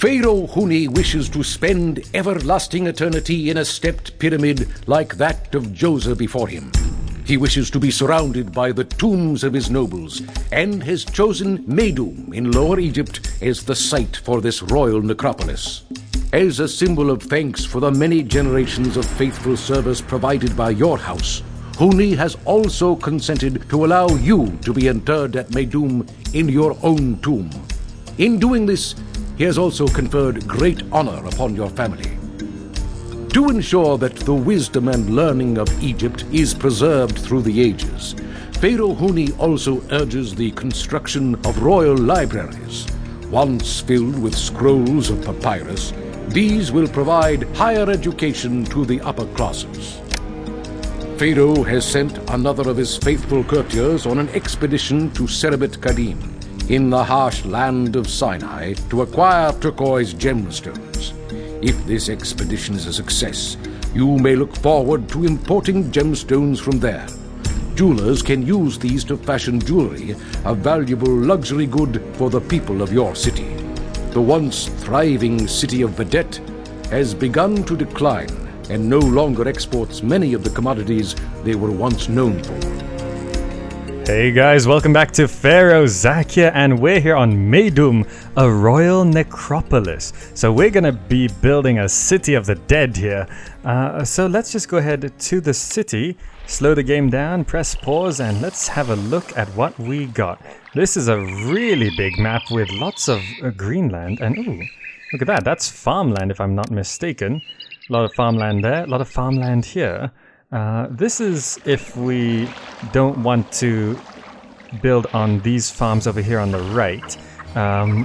Pharaoh Huni wishes to spend everlasting eternity in a stepped pyramid like that of Joseph before him. He wishes to be surrounded by the tombs of his nobles, and has chosen Meidum in Lower Egypt as the site for this royal necropolis. As a symbol of thanks for the many generations of faithful service provided by your house, Huni has also consented to allow you to be interred at Meidum in your own tomb. In doing this, he has also conferred great honor upon your family. To ensure that the wisdom and learning of Egypt is preserved through the ages, Pharaoh Huni also urges the construction of royal libraries. Once filled with scrolls of papyrus, these will provide higher education to the upper classes. Pharaoh has sent another of his faithful courtiers on an expedition to Serebet Kadim, in the harsh land of Sinai, to acquire turquoise gemstones. If this expedition is a success, you may look forward to importing gemstones from there. Jewelers can use these to fashion jewelry, a valuable luxury good for the people of your city. The once thriving city of Vedette has begun to decline and no longer exports many of the commodities they were once known for. Hey guys, welcome back to Pharaoh. Zach here, and we're here on Meidum, a royal necropolis. So we're gonna be building a city of the dead here. So let's just go ahead to the city, slow the game down, press pause, and let's have a look at what we got. This is a really big map with lots of green land, and ooh, look at that, that's farmland if I'm not mistaken. A lot of farmland there, a lot of farmland here. This is if we don't want to build on these farms over here on the right,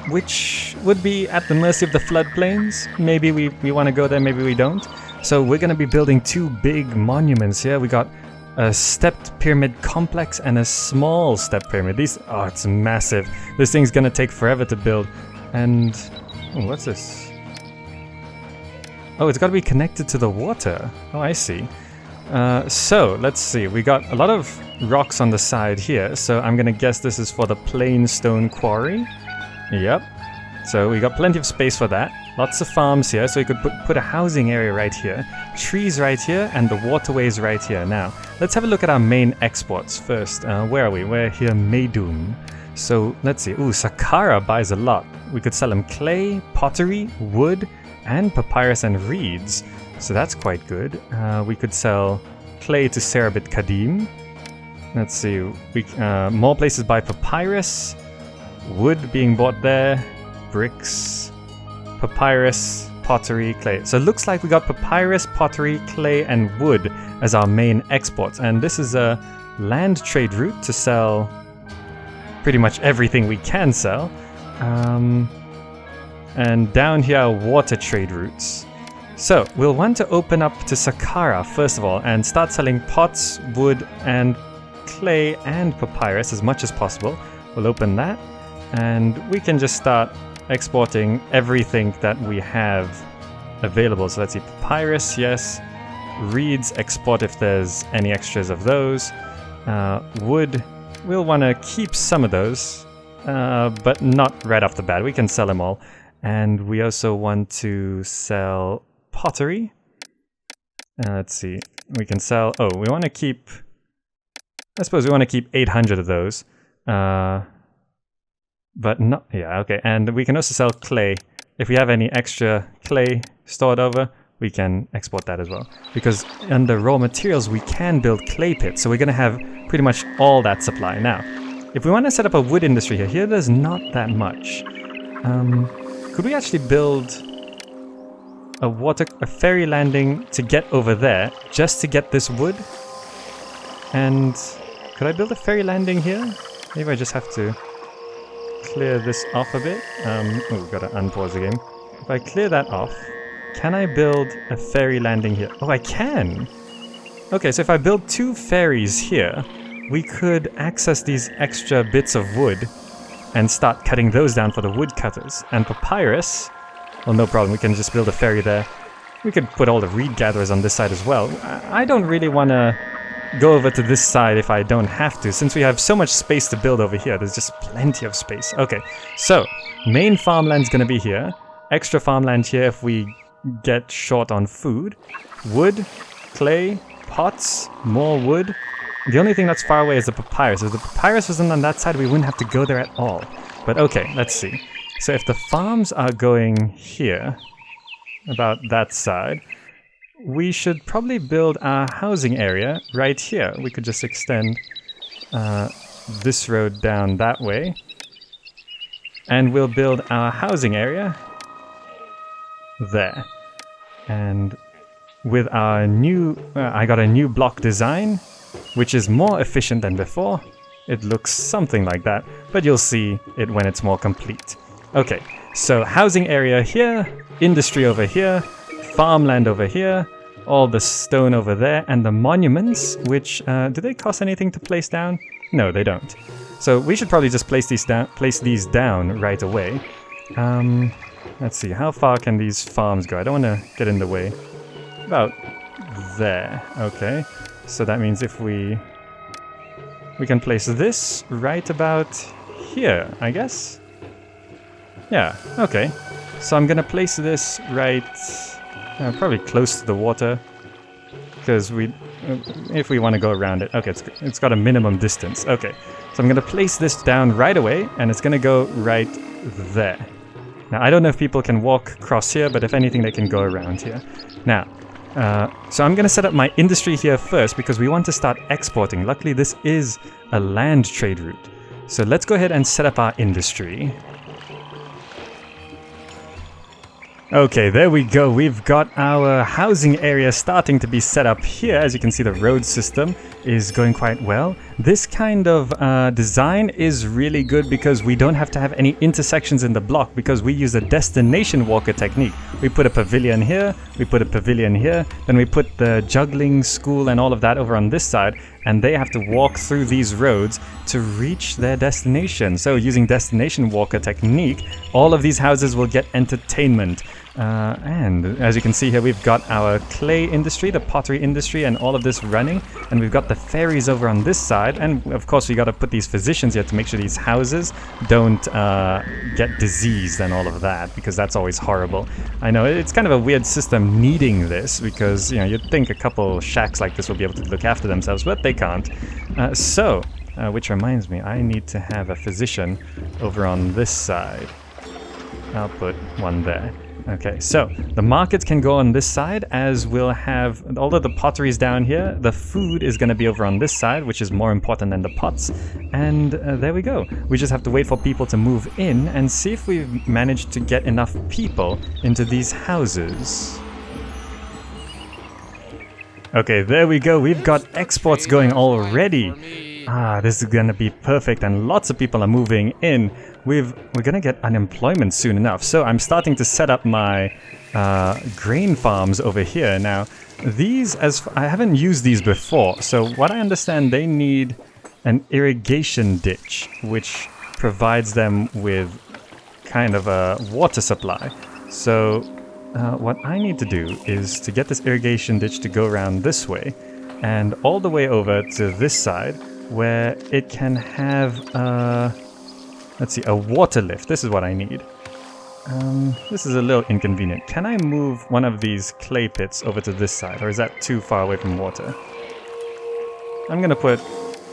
which would be at the mercy of the floodplains. Maybe we want to go there, maybe we don't. So we're going to be building two big monuments here. We got a stepped pyramid complex and a small stepped pyramid. Oh, it's massive. This thing's going to take forever to build. And, oh, what's this? Oh, it's got to be connected to the water. Oh, I see. So let's see, we got a lot of rocks on the side here, so I'm gonna guess this is for the plain stone quarry. Yep, so we got plenty of space for that. Lots of farms here, so we could put a housing area right here, trees right here, and the waterways right here. Now let's have a look at our main exports first. Where are we? We're here, Meidum. So let's see. Ooh, Saqqara buys a lot. We could sell him clay, pottery, wood, and papyrus and reeds. So that's quite good. We could sell clay to Serebet Kadim. Let's see, more places buy papyrus, wood being bought there, bricks, papyrus, pottery, clay. So it looks like we got papyrus, pottery, clay, and wood as our main exports. And this is a land trade route to sell pretty much everything we can sell. And down here are water trade routes. So we'll want to open up to Saqqara first of all and start selling pots, wood, and clay and papyrus as much as possible. We'll open that and we can just start exporting everything that we have available. So let's see, papyrus, yes. Reeds, export if there's any extras of those. Wood, we'll want to keep some of those, but not right off the bat. We can sell them all. And we also want to sell pottery. Let's see, we can sell, oh, we want to keep, I suppose we want to keep 800 of those, but not, yeah, okay. And we can also sell clay. If we have any extra clay stored over, we can export that as well, because under raw materials we can build clay pits, so we're going to have pretty much all that supply. Now if we want to set up a wood industry here there's not that much. Could we actually build a ferry landing to get over there, just to get this wood? And could I build a ferry landing here? Maybe I just have to clear this off a bit. Oh, gotta unpause the game. If I clear that off, can I build a ferry landing here? Oh, I can! Okay, so if I build two ferries here, we could access these extra bits of wood and start cutting those down for the woodcutters. And papyrus, well, no problem, we can just build a ferry there. We could put all the reed gatherers on this side as well. I don't really want to go over to this side if I don't have to, since we have so much space to build over here. There's just plenty of space. Okay, so main farmland's gonna be here. extra farmland here if we get short on food. Wood, clay, pots, more wood. The only thing that's far away is the papyrus. If the papyrus wasn't on that side, we wouldn't have to go there at all. But okay, let's see. So if the farms are going here, about that side, we should probably build our housing area right here. We could just extend this road down that way. And we'll build our housing area there. And with our new, I got a new block design, which is more efficient than before. It looks something like that, but you'll see it when it's more complete. Okay, so housing area here, industry over here, farmland over here, all the stone over there, and the monuments, which, do they cost anything to place down? No, they don't. So we should probably just place these down right away. Let's see, how far can these farms go? I don't want to get in the way. About there, okay. So that means if we can place this right about here, I guess? Yeah, okay. So I'm gonna place this right, probably close to the water, because if we want to go around it. Okay, it's got a minimum distance. Okay, so I'm gonna place this down right away, and it's gonna go right there. Now, I don't know if people can walk across here, but if anything, they can go around here. Now, so I'm going to set up my industry here first because we want to start exporting. Luckily, this is a land trade route. So let's go ahead and set up our industry. Okay, there we go. We've got our housing area starting to be set up here. As you can see, the road system is going quite well. This kind of design is really good because we don't have to have any intersections in the block because we use a destination walker technique. We put a pavilion here, we put a pavilion here, then we put the juggling school and all of that over on this side, and they have to walk through these roads to reach their destination. So using destination walker technique, all of these houses will get entertainment. And as you can see here, we've got our clay industry, the pottery industry, and all of this running. And we've got the ferries over on this side. And of course, we got to put these physicians here to make sure these houses don't get diseased and all of that, because that's always horrible. I know it's kind of a weird system needing this, because you'd think a couple shacks like this will be able to look after themselves, but they can't. Which reminds me, I need to have a physician over on this side. I'll put one there. Okay, so the markets can go on this side, as we'll have, although the pottery is down here, the food is going to be over on this side, which is more important than the pots. And there we go. We just have to wait for people to move in and see if we've managed to get enough people into these houses. Okay, there we go. We've got exports going already. This is going to be perfect, and lots of people are moving in. We're going to get unemployment soon enough. So I'm starting to set up my grain farms over here. Now, these, I haven't used these before. So what I understand, they need an irrigation ditch, which provides them with kind of a water supply. So what I need to do is to get this irrigation ditch to go around this way and all the way over to this side, where it can have let's see, a water lift. This is what I need. This is a little inconvenient. Can I move one of these clay pits over to this side, or is that too far away from water? I'm gonna put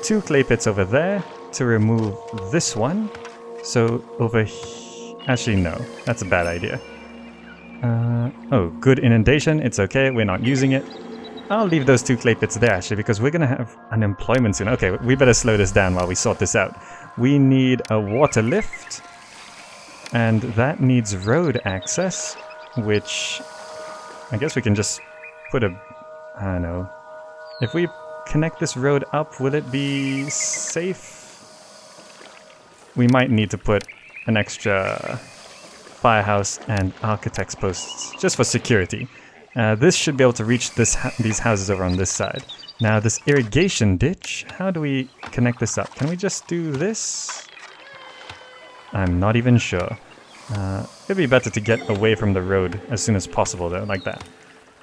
2 clay pits over there to remove this one. So over here, actually no, that's a bad idea. Oh, good inundation, it's okay, we're not using it. I'll leave those 2 clay pits there actually, because we're gonna have unemployment soon. Okay, we better slow this down while we sort this out. We need a water lift, and that needs road access, which I guess we can just put I don't know. If we connect this road up, will it be safe? We might need to put an extra firehouse and architect's posts just for security. This should be able to reach these houses over on this side. Now this irrigation ditch, how do we connect this up? Can we just do this? I'm not even sure. It'd be better to get away from the road as soon as possible though, like that.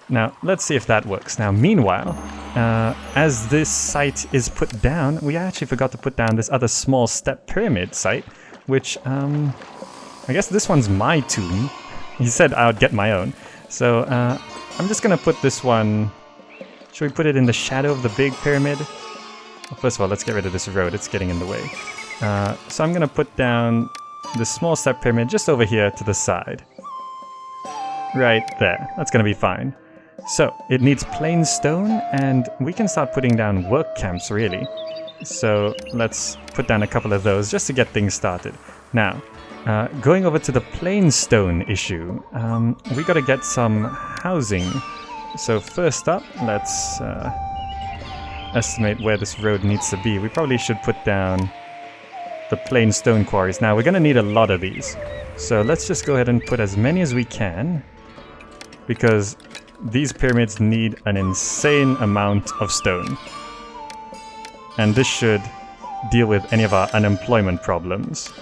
Now let's see if that works. Now meanwhile, as this site is put down, we actually forgot to put down this other small step pyramid site, which I guess this one's my tomb. he said I would get my own. So I'm just gonna put this one. Should we put it in the shadow of the big pyramid? Well, first of all, let's get rid of this road. It's getting in the way. So I'm gonna put down the small step pyramid just over here to the side. Right there. That's gonna be fine. So it needs plain stone, and we can start putting down work camps really. So let's put down a couple of those just to get things started. Now, going over to the plain stone issue, we gotta get some housing. So first up, let's estimate where this road needs to be. We probably should put down the plain stone quarries. Now, we're gonna need a lot of these. So let's just go ahead and put as many as we can, because these pyramids need an insane amount of stone. And this should deal with any of our unemployment problems.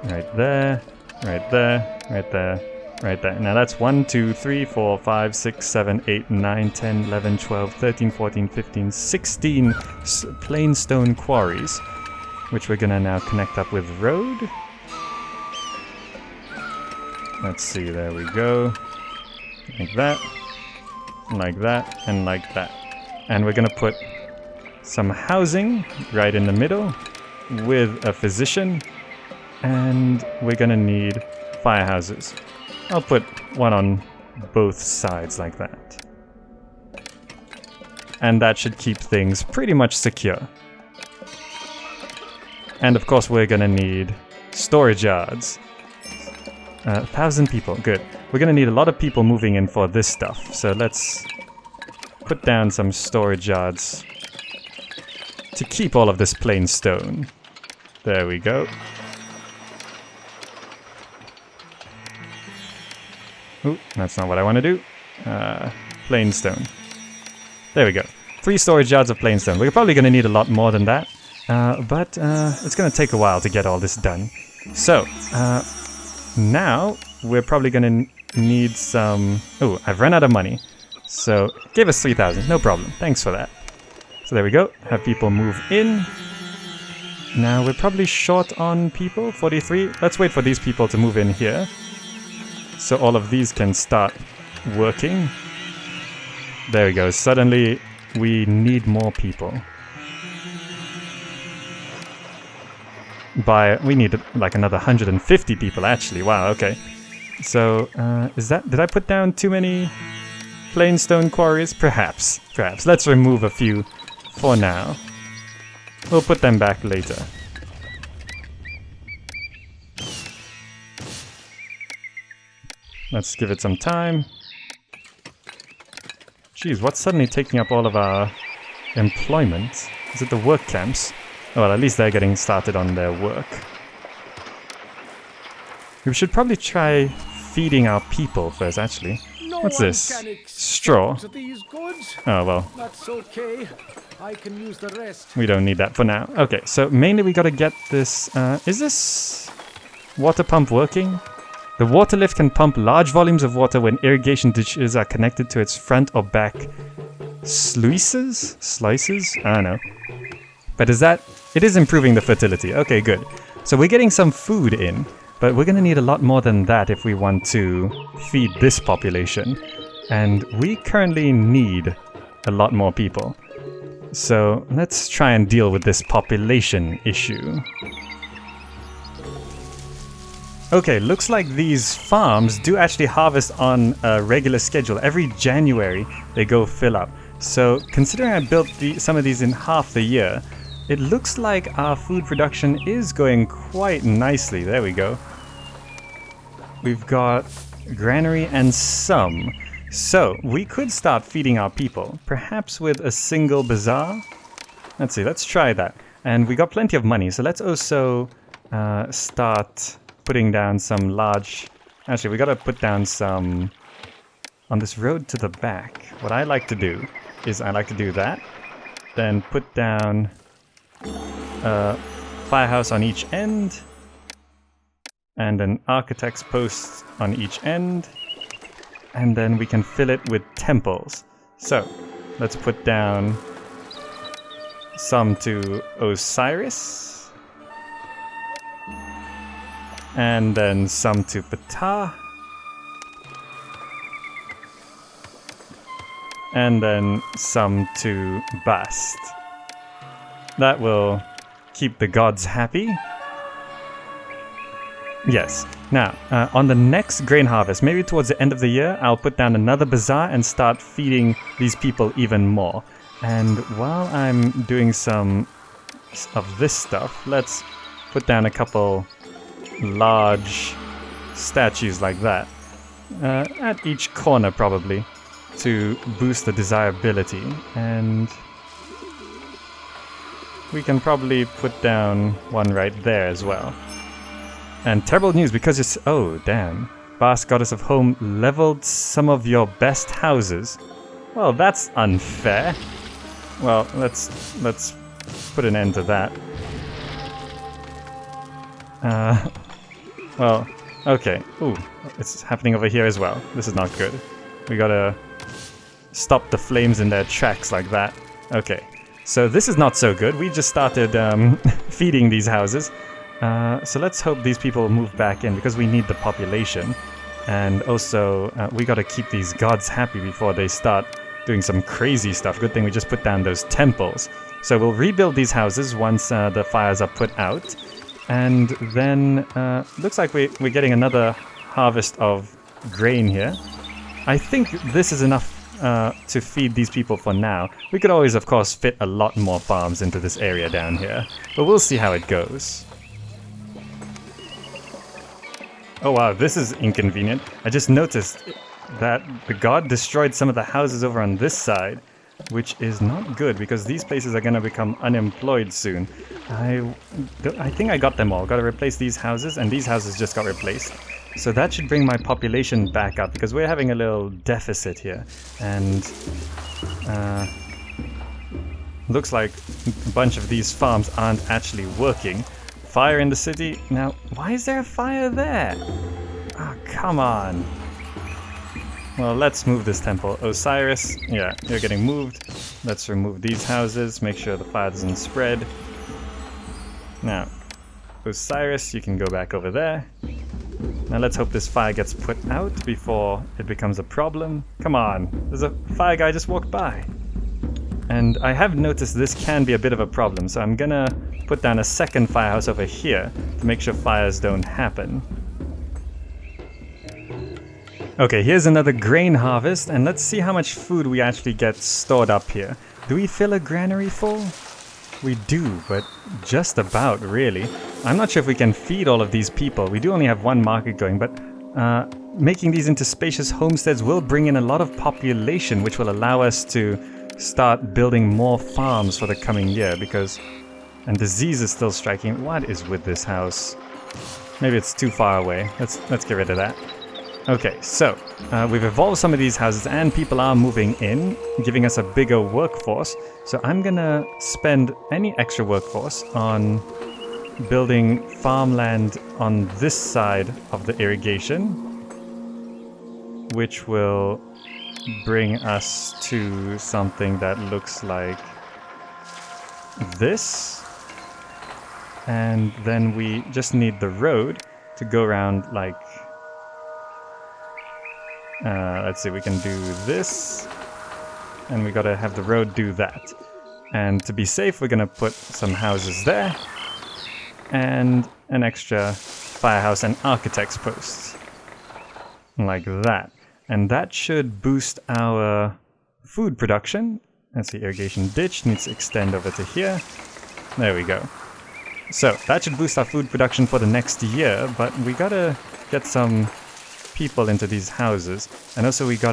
Right there, right there, right there, right there. Now that's 1, 2, 3, 4, 5, 6, 7, 8, 9, 10, 11, 12, 13, 14, 15, 16 plain stone quarries, which we're gonna now connect up with road. Let's see, there we go. Like that, like that, and like that. And we're gonna put some housing right in the middle with a physician, and we're gonna need firehouses. I'll put one on both sides like that. And that should keep things pretty much secure. And of course we're gonna need storage yards. 1,000 people, good. We're gonna need a lot of people moving in for this stuff, so let's put down some storage yards to keep all of this plain stone. There we go. Ooh, that's not what I want to do. Plain stone. There we go. 3 storage yards of plain stone. We're probably going to need a lot more than that, but it's going to take a while to get all this done. So, now we're probably going to need some... Oh, I've run out of money. So, give us 3,000. No problem. Thanks for that. So there we go. Have people move in. Now we're probably short on people. 43. Let's wait for these people to move in here, so all of these can start working. There we go. Suddenly we need more people. We need like another 150 people actually. Wow, okay. So did I put down too many plain stone quarries? Perhaps. Let's remove a few for now. We'll put them back later. Let's give it some time. Geez, what's suddenly taking up all of our employment? Is it the work camps? Oh, well, at least they're getting started on their work. We should probably try feeding our people first, actually. What's this? Straw? Oh, well. That's okay. I can use the rest. We don't need that for now. Okay, so mainly we gotta get this... is this water pump working? The water lift can pump large volumes of water when irrigation ditches are connected to its front or back sluices? Slices? I don't know. But it is improving the fertility. Okay, good. So we're getting some food in, but we're gonna need a lot more than that if we want to feed this population. And we currently need a lot more people. So let's try and deal with this population issue. Okay, looks like these farms do actually harvest on a regular schedule. Every January they go fill up. So considering I built some of these in half the year, it looks like our food production is going quite nicely. There we go. We've got granary and some. So we could start feeding our people, perhaps with a single bazaar. Let's see, let's try that. And we got plenty of money, so let's also start putting down some large... Actually, we gotta put down some... On this road to the back, what I like to do is I like to do that, then put down a firehouse on each end, and an architect's post on each end, and then we can fill it with temples. So, let's put down some to Osiris, And then some to Ptah. And then some to Bast. That will keep the gods happy. Yes. Now, on the next grain harvest, maybe towards the end of the year, I'll put down another bazaar and start feeding these people even more. And while I'm doing some of this stuff, let's put down a couple large statues like that. At each corner, probably, to boost the desirability. And we can probably put down one right there as well. And terrible news, because it's... Oh, damn. Bast, goddess of home, leveled some of your best houses. Well, that's unfair. Well, let's put an end to that. Well, okay. Ooh, it's happening over here as well. This is not good. We gotta stop the flames in their tracks like that. Okay. So this is not so good. We just started feeding these houses. So let's hope these people move back in, because we need the population. And also, we gotta keep these gods happy before they start doing some crazy stuff. Good thing we just put down those temples. So we'll rebuild these houses once the fires are put out. And then, looks like we're getting another harvest of grain here. I think this is enough to feed these people for now. We could always, of course, fit a lot more farms into this area down here. But we'll see how it goes. Oh wow, this is inconvenient. I just noticed that the god destroyed some of the houses over on this side, which is not good, because these places are going to become unemployed soon. I think I got them all. Got to replace these houses, and these houses just got replaced. So that should bring my population back up, because we're having a little deficit here. And looks like a bunch of these farms aren't actually working. Fire in the city. Now, why is there a fire there? Ah, oh, come on. Well, let's move this temple. Osiris, yeah, you're getting moved. Let's remove these houses, make sure the fire doesn't spread. Now, Osiris, you can go back over there. Now let's hope this fire gets put out before it becomes a problem. Come on, there's a fire guy just walked by. And I have noticed this can be a bit of a problem, so I'm gonna put down a second firehouse over here to make sure fires don't happen. Okay, here's another grain harvest, and let's see how much food we actually get stored up here. Do we fill a granary full? We do, but just about, really. I'm not sure if we can feed all of these people. We do only have one market going, but making these into spacious homesteads will bring in a lot of population, which will allow us to start building more farms for the coming year, because... And disease is still striking. What is with this house? Maybe it's too far away. Let's get rid of that. Okay, so we've evolved some of these houses and people are moving in, giving us a bigger workforce. So I'm gonna spend any extra workforce on building farmland on this side of the irrigation, which will bring us to something that looks like this. And then we just need the road to go around like... let's see, we can do this. And we gotta have the road do that. And to be safe, we're gonna put some houses there. And an extra firehouse and architect's posts. Like that. And that should boost our food production. Let's see, irrigation ditch needs to extend over to here. There we go. So that should boost our food production for the next year, but we gotta get some people into these houses. And also we do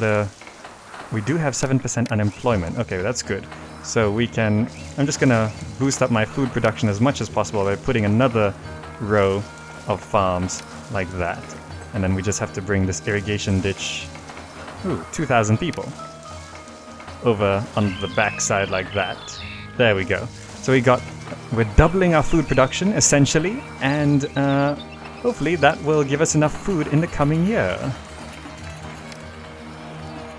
have 7% unemployment. Okay, that's good. So I'm just gonna boost up my food production as much as possible by putting another row of farms like that. And then we just have to bring this irrigation ditch, 2,000 people, over on the back side like that. There we go. So we're doubling our food production, essentially, and hopefully that will give us enough food in the coming year.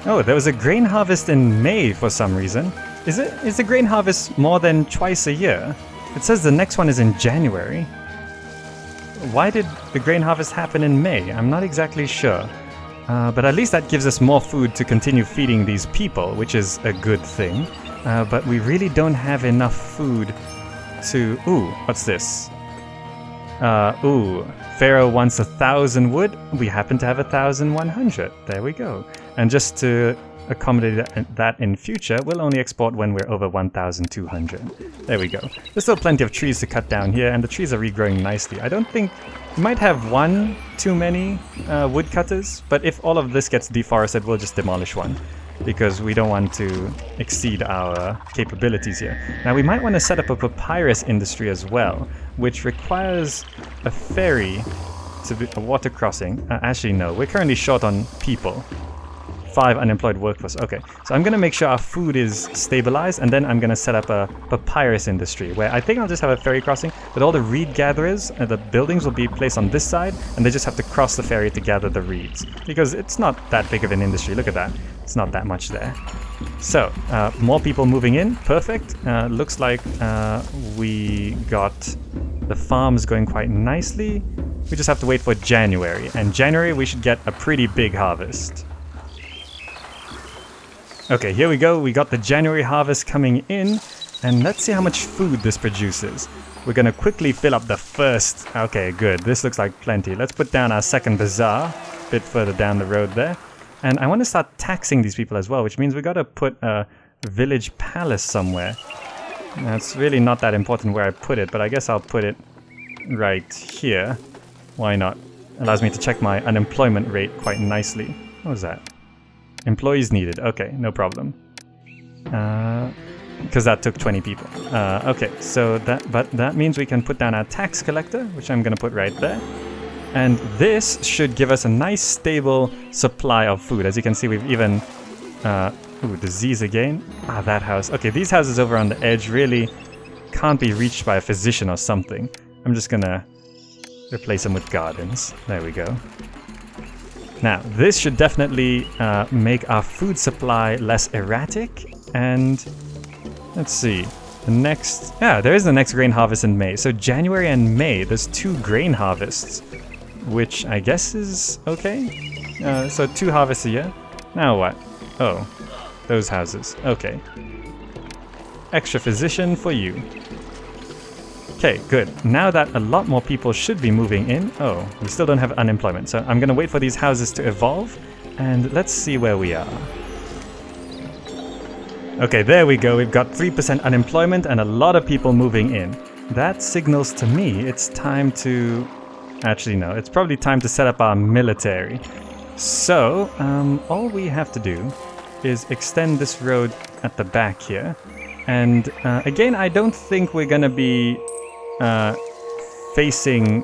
Oh, there was a grain harvest in May for some reason. Is the grain harvest more than twice a year? It says the next one is in January. why did the grain harvest happen in May? I'm not exactly sure. But at least that gives us more food to continue feeding these people, which is a good thing. But we really don't have enough food to... Ooh, what's this? Pharaoh wants 1,000 wood. We happen to have 1,100. There we go. And just to accommodate that in future, we'll only export when we're over 1,200. There we go. There's still plenty of trees to cut down here, and the trees are regrowing nicely. I don't think... We might have one too many woodcutters, but if all of this gets deforested, we'll just demolish one, because we don't want to exceed our capabilities here. Now, we might want to set up a papyrus industry as well, which requires a ferry to be a water crossing. Actually, no, we're currently short on people. 5 unemployed workforce. Okay, so I'm going to make sure our food is stabilized, and then I'm going to set up a papyrus industry where I think I'll just have a ferry crossing, but all the reed gatherers, the buildings will be placed on this side, and they just have to cross the ferry to gather the reeds, because it's not that big of an industry. Look at that. It's not that much there. So, more people moving in. Perfect. Looks like we got the farms going quite nicely. We just have to wait for January, and January we should get a pretty big harvest. Okay, here we go. We got the January harvest coming in, and let's see how much food this produces. We're going to quickly fill up the first... Okay, good. This looks like plenty. Let's put down our second bazaar a bit further down the road there. And I want to start taxing these people as well, which means we got to put a village palace somewhere. Now, it's really not that important where I put it, but I guess I'll put it right here. Why not? Allows me to check my unemployment rate quite nicely. What was that? Employees needed. Okay, no problem. Because that took 20 people. Okay, so that means we can put down our tax collector, which I'm going to put right there. And this should give us a nice stable supply of food. As you can see, we've even... disease again. That house. Okay, these houses over on the edge really can't be reached by a physician or something. I'm just going to replace them with gardens. There we go. Now, this should definitely make our food supply less erratic, and let's see, the next... Yeah, there is the next grain harvest in May. So January and May, there's 2 grain harvests, which I guess is okay. So 2 harvests a year. Now what? Oh, those houses. Okay. Extra physician for you. Okay, good. Now that a lot more people should be moving in... Oh, we still don't have unemployment, so I'm going to wait for these houses to evolve, and let's see where we are. Okay, there we go. We've got 3% unemployment and a lot of people moving in. That signals to me it's time to... Actually, no. It's probably time to set up our military. So, all we have to do is extend this road at the back here. And, again, I don't think we're going to be... facing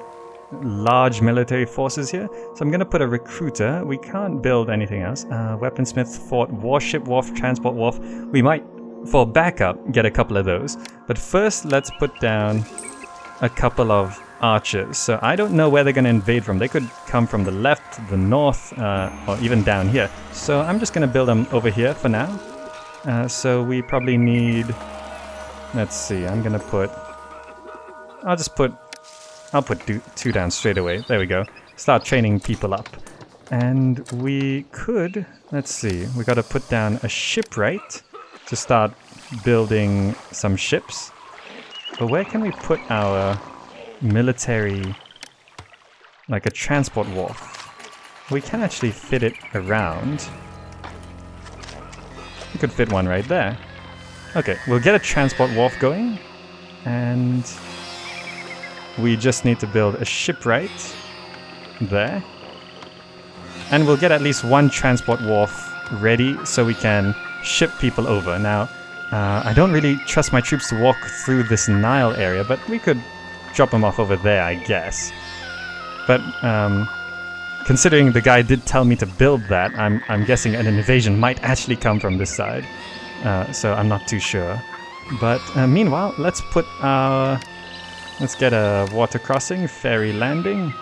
large military forces here. So I'm going to put a recruiter. We can't build anything else. Weaponsmith, fort, warship, wharf, transport wharf. We might, for backup, get a couple of those. But first, let's put down a couple of archers. So I don't know where they're going to invade from. They could come from the left, the north, or even down here. So I'm just going to build them over here for now. So we probably need... Let's see, I'm going to put... I'll put 2 down straight away. There we go. Start training people up. And we could... Let's see. We got to put down a shipwright to start building some ships. But where can we put our military... Like a transport wharf? We can actually fit it around. We could fit one right there. Okay, we'll get a transport wharf going. And... we just need to build a shipwright there. And we'll get at least 1 transport wharf ready so we can ship people over. Now, I don't really trust my troops to walk through this Nile area, but we could drop them off over there, I guess. But considering the guy did tell me to build that, I'm guessing an invasion might actually come from this side. So I'm not too sure. But meanwhile, let's put our... Let's get a water crossing, ferry landing,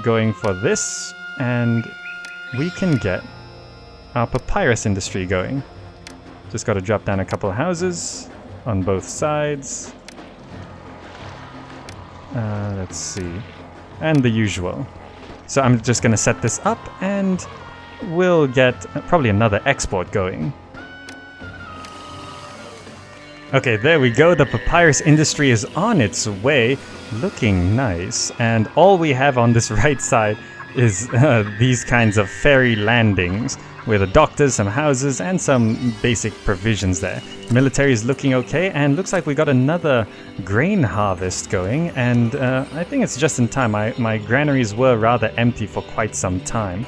going for this, and we can get our papyrus industry going. Just got to drop down a couple of houses on both sides. Let's see. and the usual. So I'm just going to set this up and we'll get probably another export going. Okay, there we go. The papyrus industry is on its way, looking nice. And all we have on this right side is these kinds of ferry landings with a doctors, some houses, and some basic provisions there. Military is looking okay, and looks like we got another grain harvest going. And I think it's just in time. My granaries were rather empty for quite some time.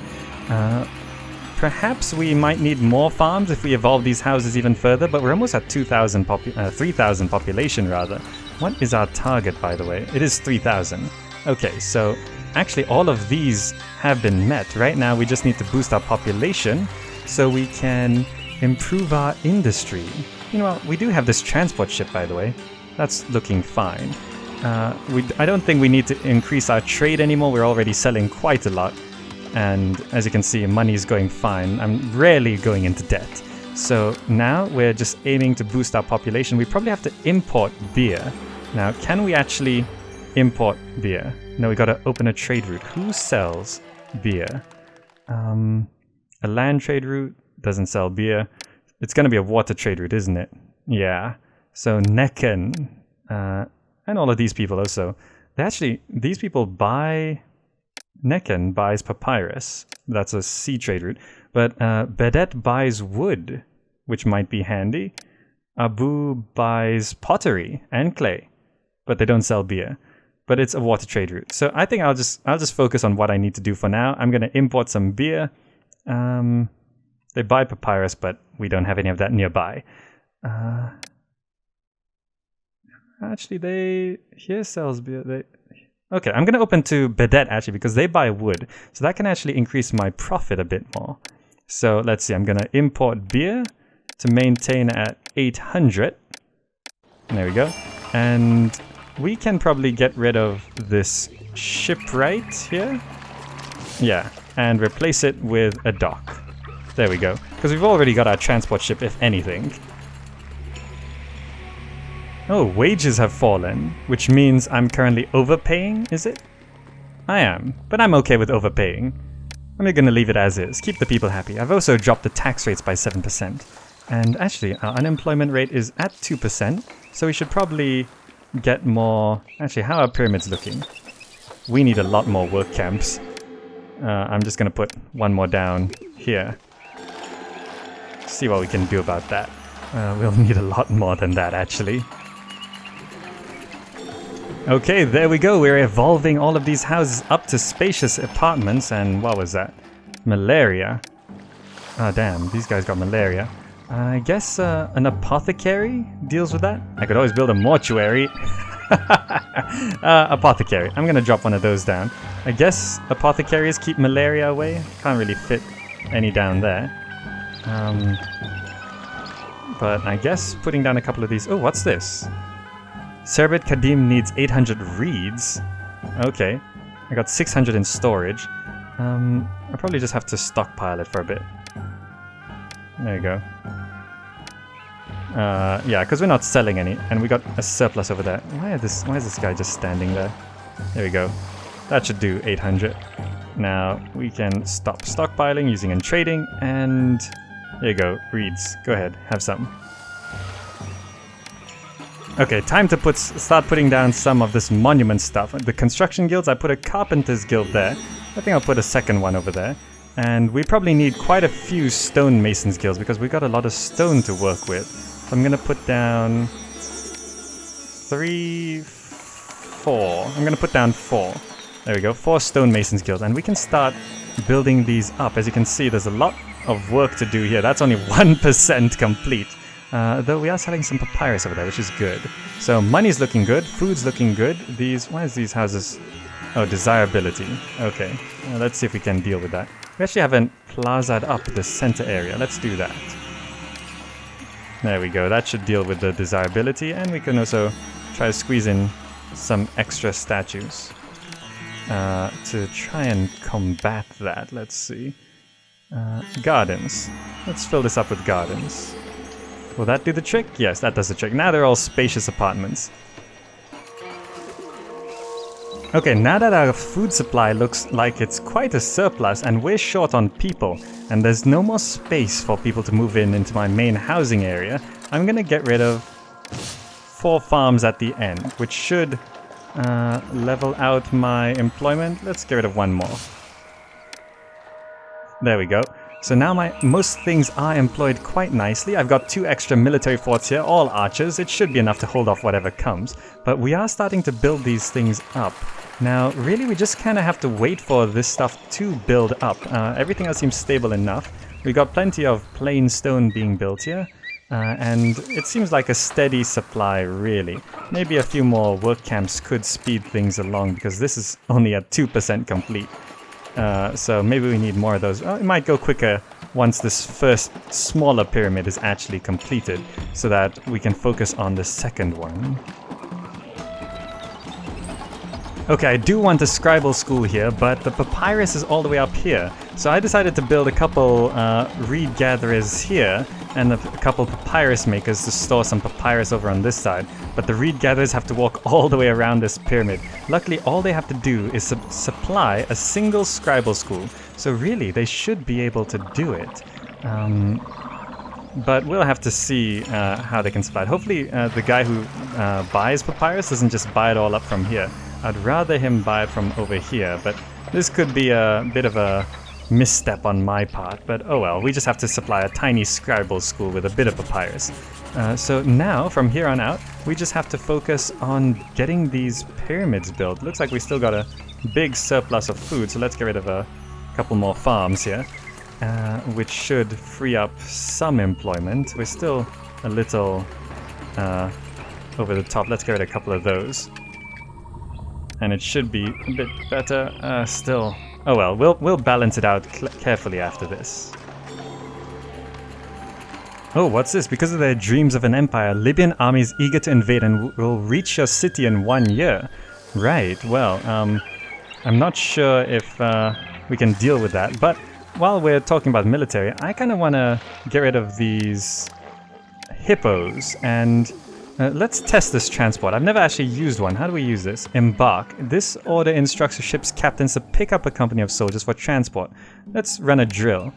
Perhaps we might need more farms if we evolve these houses even further, but we're almost at 3,000 population rather. What is our target, by the way? It is 3,000. Okay, so actually all of these have been met. Right now we just need to boost our population so we can improve our industry. You know what, we do have this transport ship, by the way. That's looking fine. I don't think we need to increase our trade anymore. We're already selling quite a lot. And as you can see, money is going fine. I'm rarely going into debt. So now we're just aiming to boost our population. We probably have to import beer. Now, can we actually import beer? No, we gotta open a trade route. Who sells beer? A land trade route doesn't sell beer. It's gonna be a water trade route, isn't it? Yeah. So Necken, and all of these people also. These people buy... Necken buys papyrus. That's a sea trade route. But Bedet buys wood, which might be handy. Abu buys pottery and clay, but they don't sell beer. But it's a water trade route. So I think I'll just focus on what I need to do for now. I'm going to import some beer. They buy papyrus, but we don't have any of that nearby. Actually, here sells beer. Okay, I'm going to open to Bedet actually because they buy wood. So that can actually increase my profit a bit more. So let's see, I'm going to import beer to maintain at 800. There we go. And we can probably get rid of this shipwright here. Yeah, and replace it with a dock. There we go. Because we've already got our transport ship, if anything. Oh, wages have fallen, which means I'm currently overpaying, is it? I am, but I'm okay with overpaying. I'm going to leave it as is, keep the people happy. I've also dropped the tax rates by 7%. And actually, our unemployment rate is at 2%, so we should probably get more... Actually, how are pyramids looking? We need a lot more work camps. I'm just going to put one more down here. See what we can do about that. We'll need a lot more than that, actually. Okay, there we go. We're evolving all of these houses up to spacious apartments. And what was that? Malaria. Ah, damn. These guys got malaria. I guess an apothecary deals with that. I could always build a mortuary. Apothecary. I'm going to drop one of those down. I guess apothecaries keep malaria away. Can't really fit any down there. But I guess putting down a couple of these... Oh, what's this? Serbet Kadim needs 800 reeds. Okay. I got 600 in storage. I'll probably just have to stockpile it for a bit. There you go. Yeah, because we're not selling any, and we got a surplus over there. Why is this guy just standing there? There we go. That should do 800. Now we can stop stockpiling, using and trading, and there you go. Reeds. Go ahead, have some. Okay, time to start putting down some of this monument stuff. The construction guilds, I put a carpenter's guild there. I think I'll put a second one over there. And we probably need quite a few stonemasons guilds because we got a lot of stone to work with. So I'm going to put down 3, 4. I'm going to put down 4. There we go, 4 stonemasons guilds. And we can start building these up. As you can see, there's a lot of work to do here. That's only 1% complete. Though we are selling some papyrus over there, which is good. So money's looking good, food's looking good. Why is these houses... Oh, desirability. Okay, let's see if we can deal with that. We actually haven't plazaed up the center area. Let's do that. There we go, that should deal with the desirability, and we can also try to squeeze in some extra statues to try and combat that. Let's see. Gardens. Let's fill this up with gardens. Will that do the trick? Yes, that does the trick. Now they're all spacious apartments. Okay, now that our food supply looks like it's quite a surplus and we're short on people, and there's no more space for people to move into my main housing area, I'm gonna get rid of 4 farms at the end, which should level out my employment. Let's get rid of 1 more. There we go. So now most things are employed quite nicely. I've got 2 extra military forts here, all archers. It should be enough to hold off whatever comes. But we are starting to build these things up. Now, really, we just kind of have to wait for this stuff to build up. Everything else seems stable enough. We got plenty of plain stone being built here. And it seems like a steady supply, really. Maybe a few more work camps could speed things along, because this is only at 2% complete. So maybe we need more of those. It might go quicker once this first smaller pyramid is actually completed, so that we can focus on the second one. Okay, I do want a scribal school here, but the papyrus is all the way up here. So I decided to build a couple reed gatherers here, and a couple papyrus makers to store some papyrus over on this side. But the reed gatherers have to walk all the way around this pyramid. Luckily, all they have to do is supply a single scribal school. So really, they should be able to do it. But we'll have to see how they can supply it. Hopefully, the guy who buys papyrus doesn't just buy it all up from here. I'd rather him buy it from over here, but this could be a bit of a misstep on my part, but oh well, we just have to supply a tiny scribal school with a bit of papyrus. So now, from here on out, we just have to focus on getting these pyramids built. Looks like we still got a big surplus of food, so let's get rid of a couple more farms here, which should free up some employment. We're still a little over the top. Let's get rid of a couple of those. And it should be a bit better still. Oh well, we'll balance it out carefully after this. Oh, what's this? Because of their dreams of an empire, Libyan armies eager to invade and will reach your city in 1 year. Right, well, I'm not sure if we can deal with that, but while we're talking about military, I kind of want to get rid of these hippos, and let's test this transport. I've never actually used one. How do we use this? Embark. This order instructs the ship's captains to pick up a company of soldiers for transport. Let's run a drill.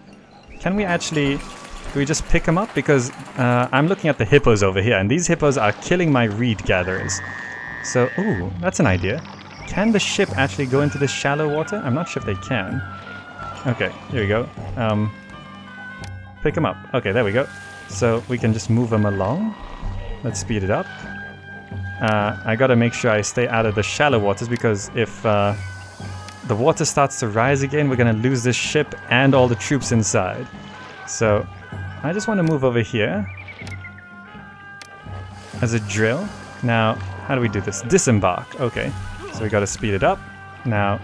Can we actually... do we just pick them up? Because I'm looking at the hippos over here, and these hippos are killing my reed gatherers. So, ooh, that's an idea. Can the ship actually go into this shallow water? I'm not sure if they can. Okay, here we go. Pick them up. Okay, there we go. So we can just move them along. Let's speed it up. I gotta make sure I stay out of the shallow waters, because if the water starts to rise again, we're gonna lose this ship and all the troops inside. So I just want to move over here as a drill. Now, how do we do this? Disembark. Okay, so we gotta speed it up. Now,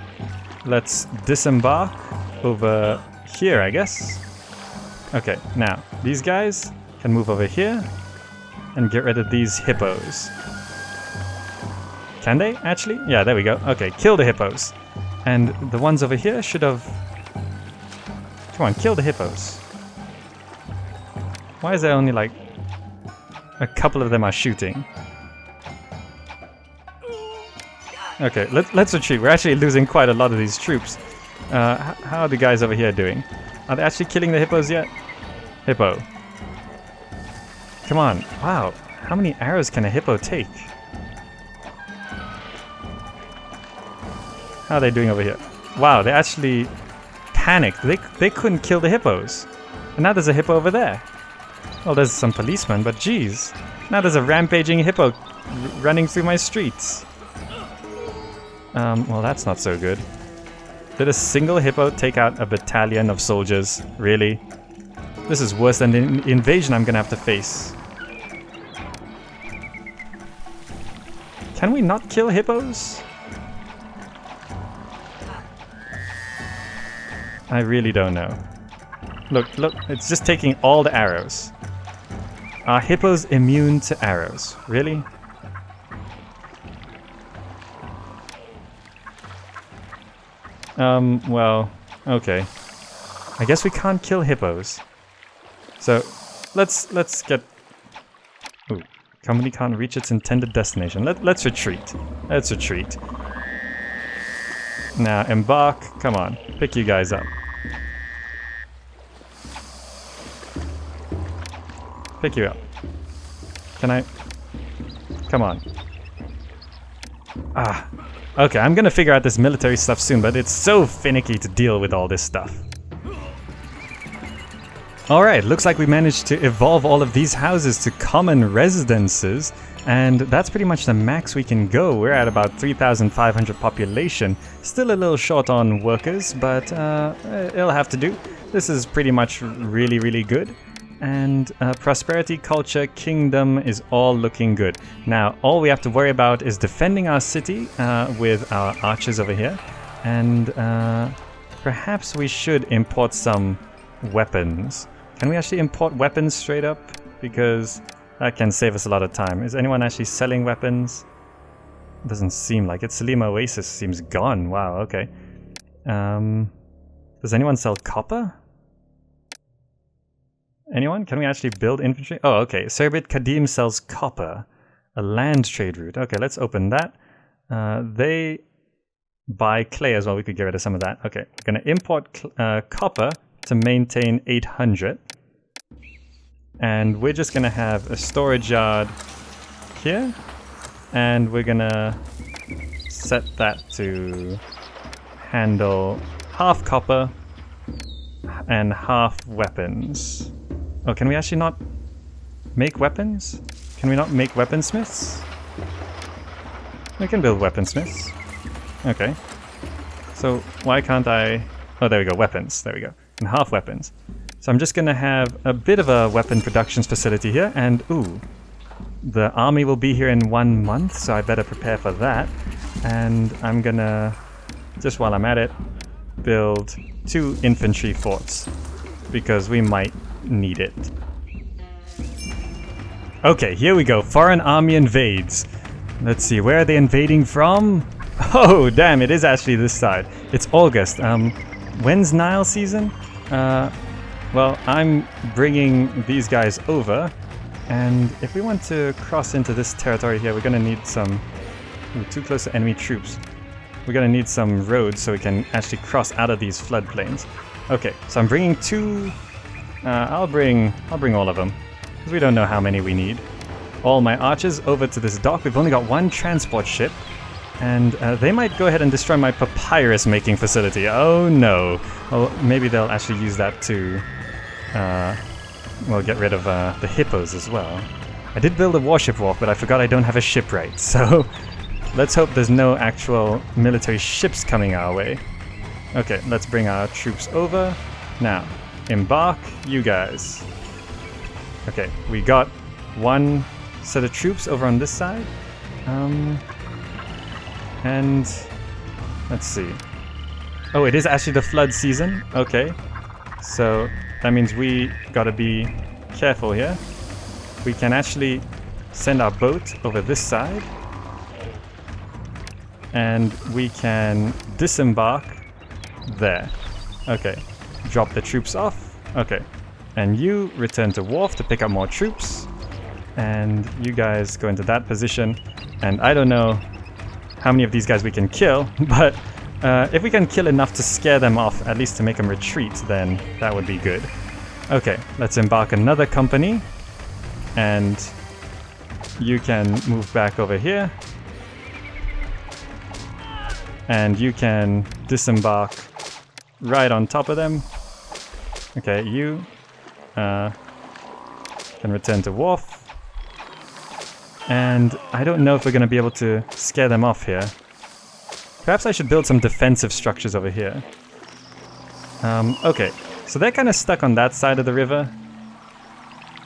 let's disembark over here, I guess. Okay, now, these guys can move over here and get rid of these hippos. Can they, actually? Yeah, there we go. Okay, kill the hippos. And the ones over here should have... Come on, kill the hippos. Why is there only, like, a couple of them are shooting? Okay, let's retreat. We're actually losing quite a lot of these troops. How are the guys over here doing? Are they actually killing the hippos yet? Hippo. Come on. Wow. How many arrows can a hippo take? How are they doing over here? Wow, they actually panicked. They couldn't kill the hippos. And now there's a hippo over there. Well, there's some policemen, but geez. Now there's a rampaging hippo running through my streets. Well, that's not so good. Did a single hippo take out a battalion of soldiers? Really? This is worse than the invasion I'm gonna have to face. Can we not kill hippos? I really don't know. Look, it's just taking all the arrows. Are hippos immune to arrows? Really? Well, okay. I guess we can't kill hippos. So, let's get... Ooh, company can't reach its intended destination. Let's retreat. Let's retreat. Now embark. Come on, pick you guys up. Pick you up. Can I? Come on. Ah. Okay, I'm gonna figure out this military stuff soon, but it's so finicky to deal with all this stuff. Alright, looks like we managed to evolve all of these houses to common residences, and that's pretty much the max we can go. We're at about 3,500 population. Still a little short on workers, but it'll have to do. This is pretty much really, really good. And prosperity, culture, kingdom is all looking good. Now, all we have to worry about is defending our city with our archers over here. And perhaps we should import some weapons. Can we actually import weapons straight up? Because that can save us a lot of time. Is anyone actually selling weapons? Doesn't seem like it. Salima Oasis seems gone. Wow, okay. Does anyone sell copper? Anyone? Can we actually build infantry? Oh, okay. Serbit Kadim sells copper. A land trade route. Okay, let's open that. They buy clay as well. We could get rid of some of that. Okay, we're going to import copper to maintain 800. And we're just going to have a storage yard here. And we're going to set that to handle half copper and half weapons. Oh, can we actually not make weapons? Can we not make weaponsmiths? We can build weaponsmiths. Okay. So why can't I... Oh, there we go, weapons. There we go. And half weapons. So I'm just going to have a bit of a weapon productions facility here. And, ooh, the army will be here in 1 month, so I better prepare for that. And I'm going to, just while I'm at it, build 2 infantry forts. Because we might need it. Okay, here we go. Foreign army invades. Let's see, where are they invading from? Oh, damn, it is actually this side. It's August. When's Nile season? Well, I'm bringing these guys over. And if we want to cross into this territory here, we're going to need some... Ooh, too close to enemy troops. We're going to need some roads so we can actually cross out of these floodplains. Okay, so I'm bringing 2... I'll bring all of them, because we don't know how many we need. All my archers over to this dock. We've only got 1 transport ship, and they might go ahead and destroy my papyrus making facility. Oh no. Well, maybe they'll actually use that to, well, get rid of the hippos as well. I did build a warship wharf, but I forgot I don't have a shipwright, so let's hope there's no actual military ships coming our way. Okay, let's bring our troops over. Now, embark, you guys. Okay, we got 1 set of troops over on this side. And let's see. Oh, it is actually the flood season. Okay, so that means we gotta be careful here. We can actually send our boat over this side. And we can disembark there. Okay. Drop the troops off. Okay. And you return to wharf to pick up more troops. And you guys go into that position. And I don't know how many of these guys we can kill, but if we can kill enough to scare them off, at least to make them retreat, then that would be good. Okay, let's embark another company. And you can move back over here. And you can disembark right on top of them. Okay, you can return to wharf. And I don't know if we're going to be able to scare them off here. Perhaps I should build some defensive structures over here. Okay, so they're kind of stuck on that side of the river.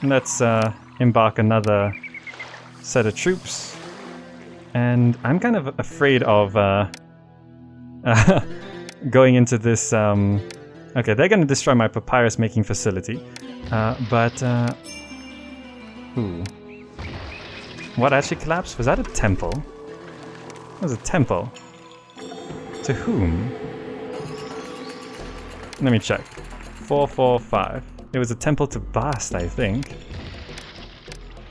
Let's embark another set of troops. And I'm kind of afraid of going into this... Okay, they're going to destroy my papyrus making facility. Ooh. What actually collapsed? Was that a temple? It was a temple. To whom? Let me check. 445. It was a temple to Bast, I think.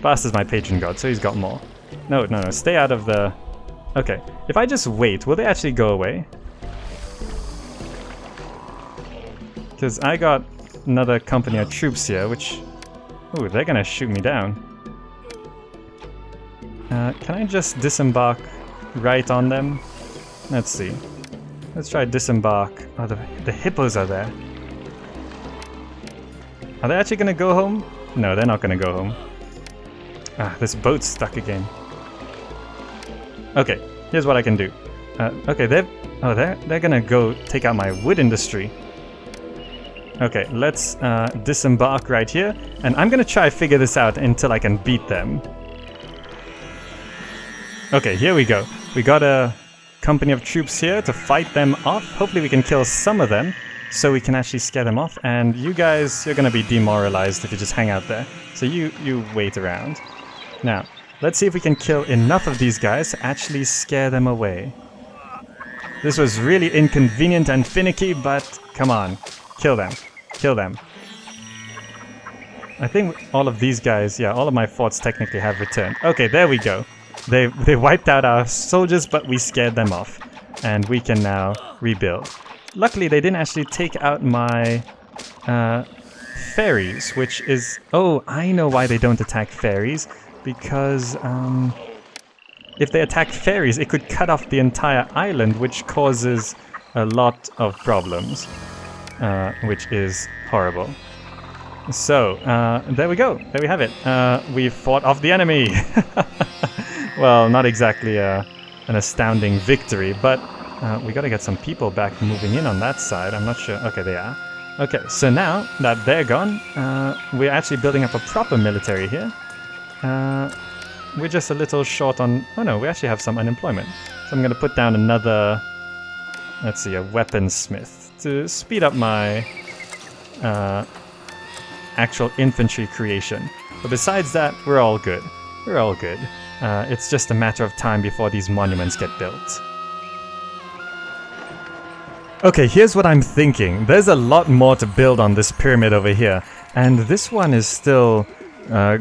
Bast is my patron god, so he's got more. No, stay out of the... Okay, if I just wait, will they actually go away? Because I got another company of troops here, which... Ooh, they're gonna shoot me down. Can I just disembark right on them? Let's see. Let's try disembark. Oh, the hippos are there. Are they actually gonna go home? No, they're not gonna go home. Ah, this boat's stuck again. Okay, here's what I can do. Okay, they're gonna go take out my wood industry. Okay, let's disembark right here, and I'm gonna try figure this out until I can beat them. Okay, here we go. We got a company of troops here to fight them off. Hopefully we can kill some of them, so we can actually scare them off. And you guys, you're gonna be demoralized if you just hang out there. So you wait around. Now, let's see if we can kill enough of these guys to actually scare them away. This was really inconvenient and finicky, but come on. Kill them. Kill them. I think all of these guys, yeah, all of my forts technically have returned. Okay, there we go. They wiped out our soldiers, but we scared them off. And we can now rebuild. Luckily, they didn't actually take out my ferries, which is... Oh, I know why they don't attack ferries. Because if they attack ferries, it could cut off the entire island, which causes a lot of problems. Which is horrible. So, there we go. There we have it. We fought off the enemy. Well, not exactly an astounding victory, but we gotta get some people back moving in on that side. I'm not sure. Okay, they are. Okay, so now that they're gone, we're actually building up a proper military here. We're just a little short on... Oh no, we actually have some unemployment. So I'm gonna put down another... Let's see, a weaponsmith to speed up my actual infantry creation. But besides that, we're all good. We're all good. It's just a matter of time before these monuments get built. Okay, here's what I'm thinking. There's a lot more to build on this pyramid over here, and this one is still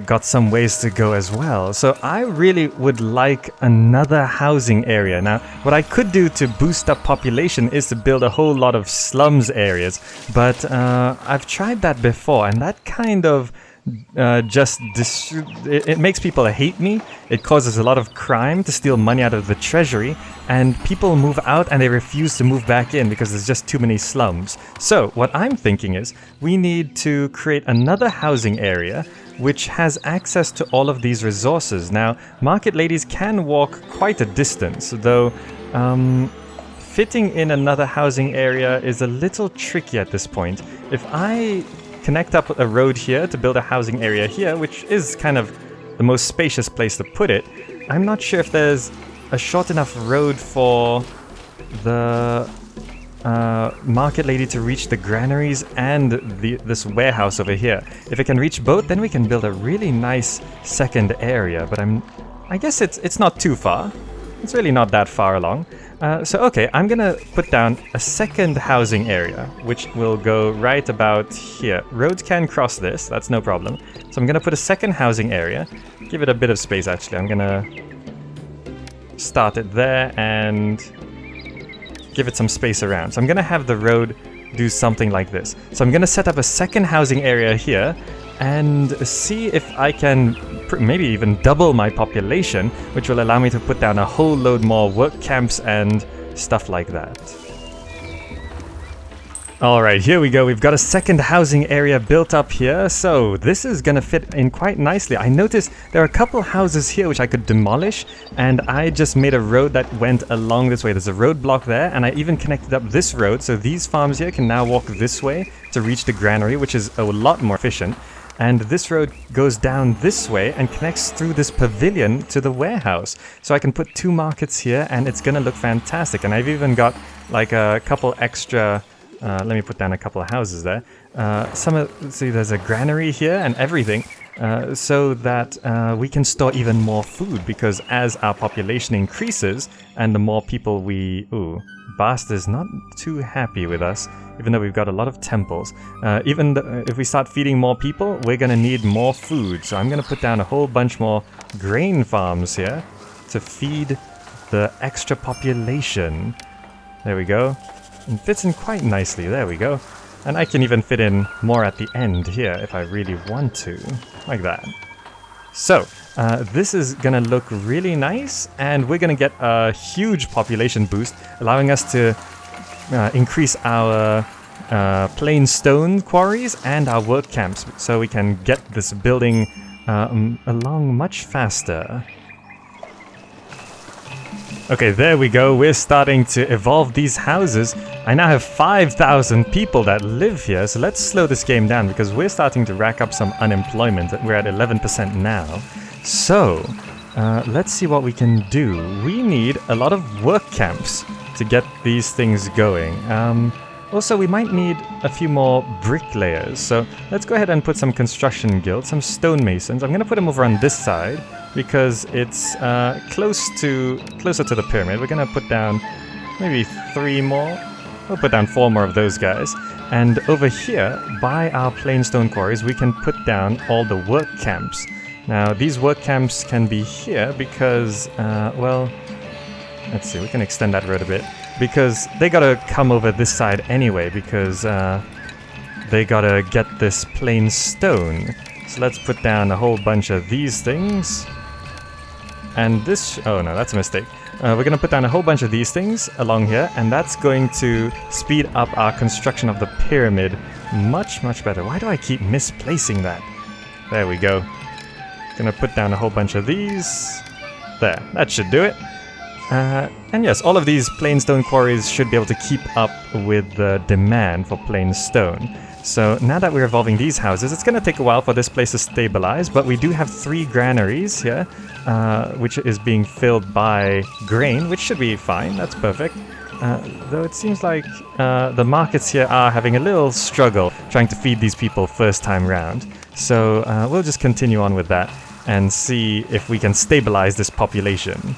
got some ways to go as well. So I really would like another housing area. Now, what I could do to boost up population is to build a whole lot of slums areas, but I've tried that before, and that kind of it makes people hate me. It causes a lot of crime to steal money out of the treasury, and people move out and they refuse to move back in because there's just too many slums. So what I'm thinking is we need to create another housing area which has access to all of these resources. Now, market ladies can walk quite a distance, though fitting in another housing area is a little tricky at this point. If I connect up a road here to build a housing area here, which is kind of the most spacious place to put it, I'm not sure if there's a short enough road for the market lady to reach the granaries and this warehouse over here. If it can reach both, then we can build a really nice second area, but I guess it's not too far. It's really not that far along. So okay, I'm gonna put down a second housing area, which will go right about here. Roads can cross this, that's no problem. So I'm gonna put a second housing area, give it a bit of space actually. I'm gonna start it there and give it some space around. So I'm gonna have the road do something like this. So I'm gonna set up a second housing area here and see if I can maybe even double my population, which will allow me to put down a whole load more work camps and stuff like that. Alright, here we go. We've got a second housing area built up here, so this is gonna fit in quite nicely. I noticed there are a couple houses here which I could demolish, and I just made a road that went along this way. There's a roadblock there, and I even connected up this road, so these farms here can now walk this way to reach the granary, which is a lot more efficient. And this road goes down this way and connects through this pavilion to the warehouse. So I can put two markets here and it's gonna look fantastic. And I've even got like a couple extra, let me put down a couple of houses there. See, there's a granary here and everything. So that we can store even more food, because as our population increases and the more people we... Ooh, Bast is not too happy with us, even though we've got a lot of temples. If we start feeding more people, we're going to need more food. So I'm going to put down a whole bunch more grain farms here to feed the extra population. There we go. It fits in quite nicely. There we go. And I can even fit in more at the end here if I really want to, like that. So, this is gonna look really nice, and we're gonna get a huge population boost, allowing us to increase our plain stone quarries and our work camps, so we can get this building along much faster. Okay, there we go. We're starting to evolve these houses. I now have 5,000 people that live here, so let's slow this game down because we're starting to rack up some unemployment. We're at 11% now. So, let's see what we can do. We need a lot of work camps to get these things going. Also, we might need a few more bricklayers. So let's go ahead and put some construction guilds, some stonemasons. I'm going to put them over on this side because it's closer to the pyramid. We're going to put down maybe 3 more. We'll put down 4 more of those guys. And over here, by our plain stone quarries, we can put down all the work camps. Now, these work camps can be here because, well, let's see, we can extend that road a bit. Because they gotta come over this side anyway, because they gotta get this plain stone. So let's put down a whole bunch of these things. And this... oh no, that's a mistake. We're gonna put down a whole bunch of these things along here, and that's going to speed up our construction of the pyramid much, much better. Why do I keep misplacing that? There we go. Gonna put down a whole bunch of these. There, that should do it. And yes, all of these plain stone quarries should be able to keep up with the demand for plain stone. So now that we're evolving these houses, it's going to take a while for this place to stabilize, but we do have 3 granaries here, which is being filled by grain, which should be fine. That's perfect. Though it seems like the markets here are having a little struggle trying to feed these people first time round. So we'll just continue on with that and see if we can stabilize this population.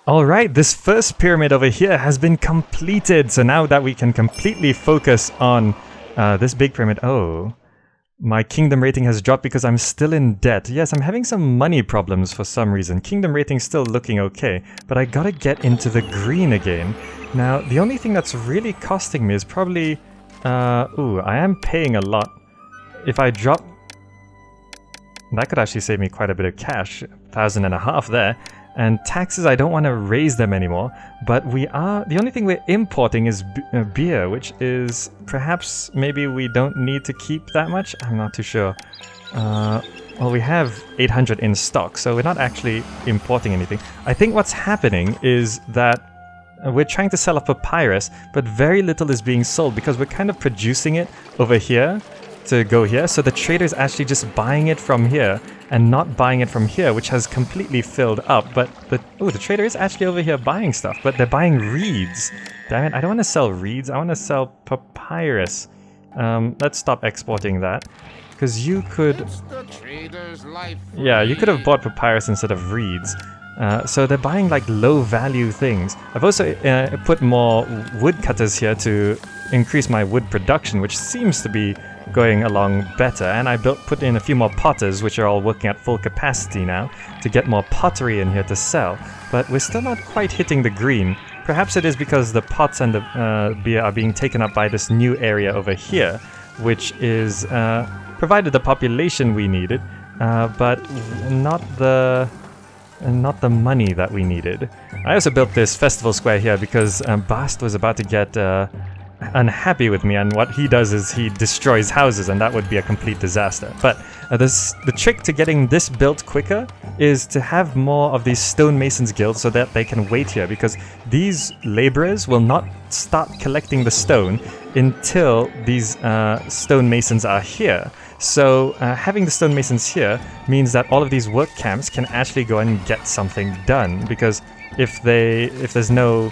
Alright, this first pyramid over here has been completed. So now that we can completely focus on this big pyramid... oh, my kingdom rating has dropped because I'm still in debt. Yes, I'm having some money problems for some reason. Kingdom rating's still looking okay, but I gotta get into the green again. Now, the only thing that's really costing me is probably... ooh, I am paying a lot. If I drop... that could actually save me quite a bit of cash. 1,500 there. And taxes, I don't want to raise them anymore, but we are... the only thing we're importing is beer, which is perhaps maybe we don't need to keep that much? I'm not too sure. Well, we have 800 in stock, so we're not actually importing anything. I think what's happening is that we're trying to sell a papyrus, but very little is being sold because we're kind of producing it over here to go here. So the trader's actually just buying it from here and not buying it from here, which has completely filled up. But the trader is actually over here buying stuff, but they're buying reeds. Damn it, I don't want to sell reeds, I want to sell papyrus. Let's stop exporting that. Because you could... yeah, you could have bought papyrus instead of reeds. So they're buying like low value things. I've also put more woodcutters here to increase my wood production, which seems to be going along better. And I put in a few more potters, which are all working at full capacity now, to get more pottery in here to sell. But we're still not quite hitting the green. Perhaps it is because the pots and the beer are being taken up by this new area over here, which is provided the population we needed, but not the money that we needed. I also built this festival square here because Bast was about to get unhappy with me, and what he does is he destroys houses, and that would be a complete disaster. But the trick to getting this built quicker is to have more of these stonemasons guilds so that they can wait here, because these laborers will not start collecting the stone until these stonemasons are here. So having the stonemasons here means that all of these work camps can actually go and get something done, because if there's no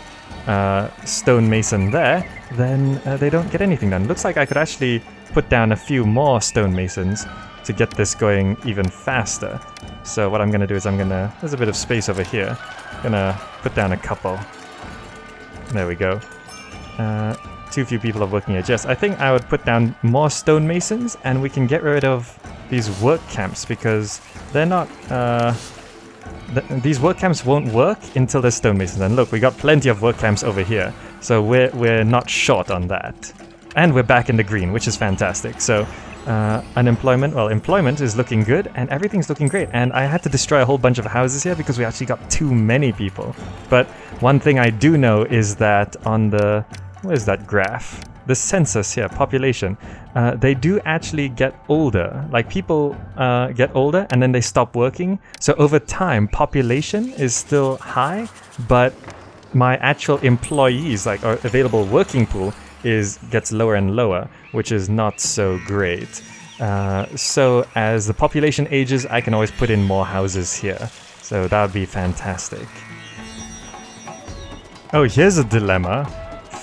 stonemason there, then they don't get anything done. Looks like I could actually put down a few more stonemasons to get this going even faster. So what I'm going to do is there's a bit of space over here. I'm going to put down a couple. There we go. Too few people are working here. Yes, I think I would put down more stonemasons, and we can get rid of these work camps because they're not... these work camps won't work until there's stonemasons. And look, we got plenty of work camps over here. So we're not short on that. And we're back in the green, which is fantastic. So employment is looking good and everything's looking great. And I had to destroy a whole bunch of houses here because we actually got too many people. But one thing I do know is that on the, where's that graph? The census here, population, they do actually get older. Like people get older and then they stop working. So over time, population is still high, but my actual employees, like our available working pool, gets lower and lower, which is not so great. So as the population ages, I can always put in more houses here. So that would be fantastic. Oh, here's a dilemma.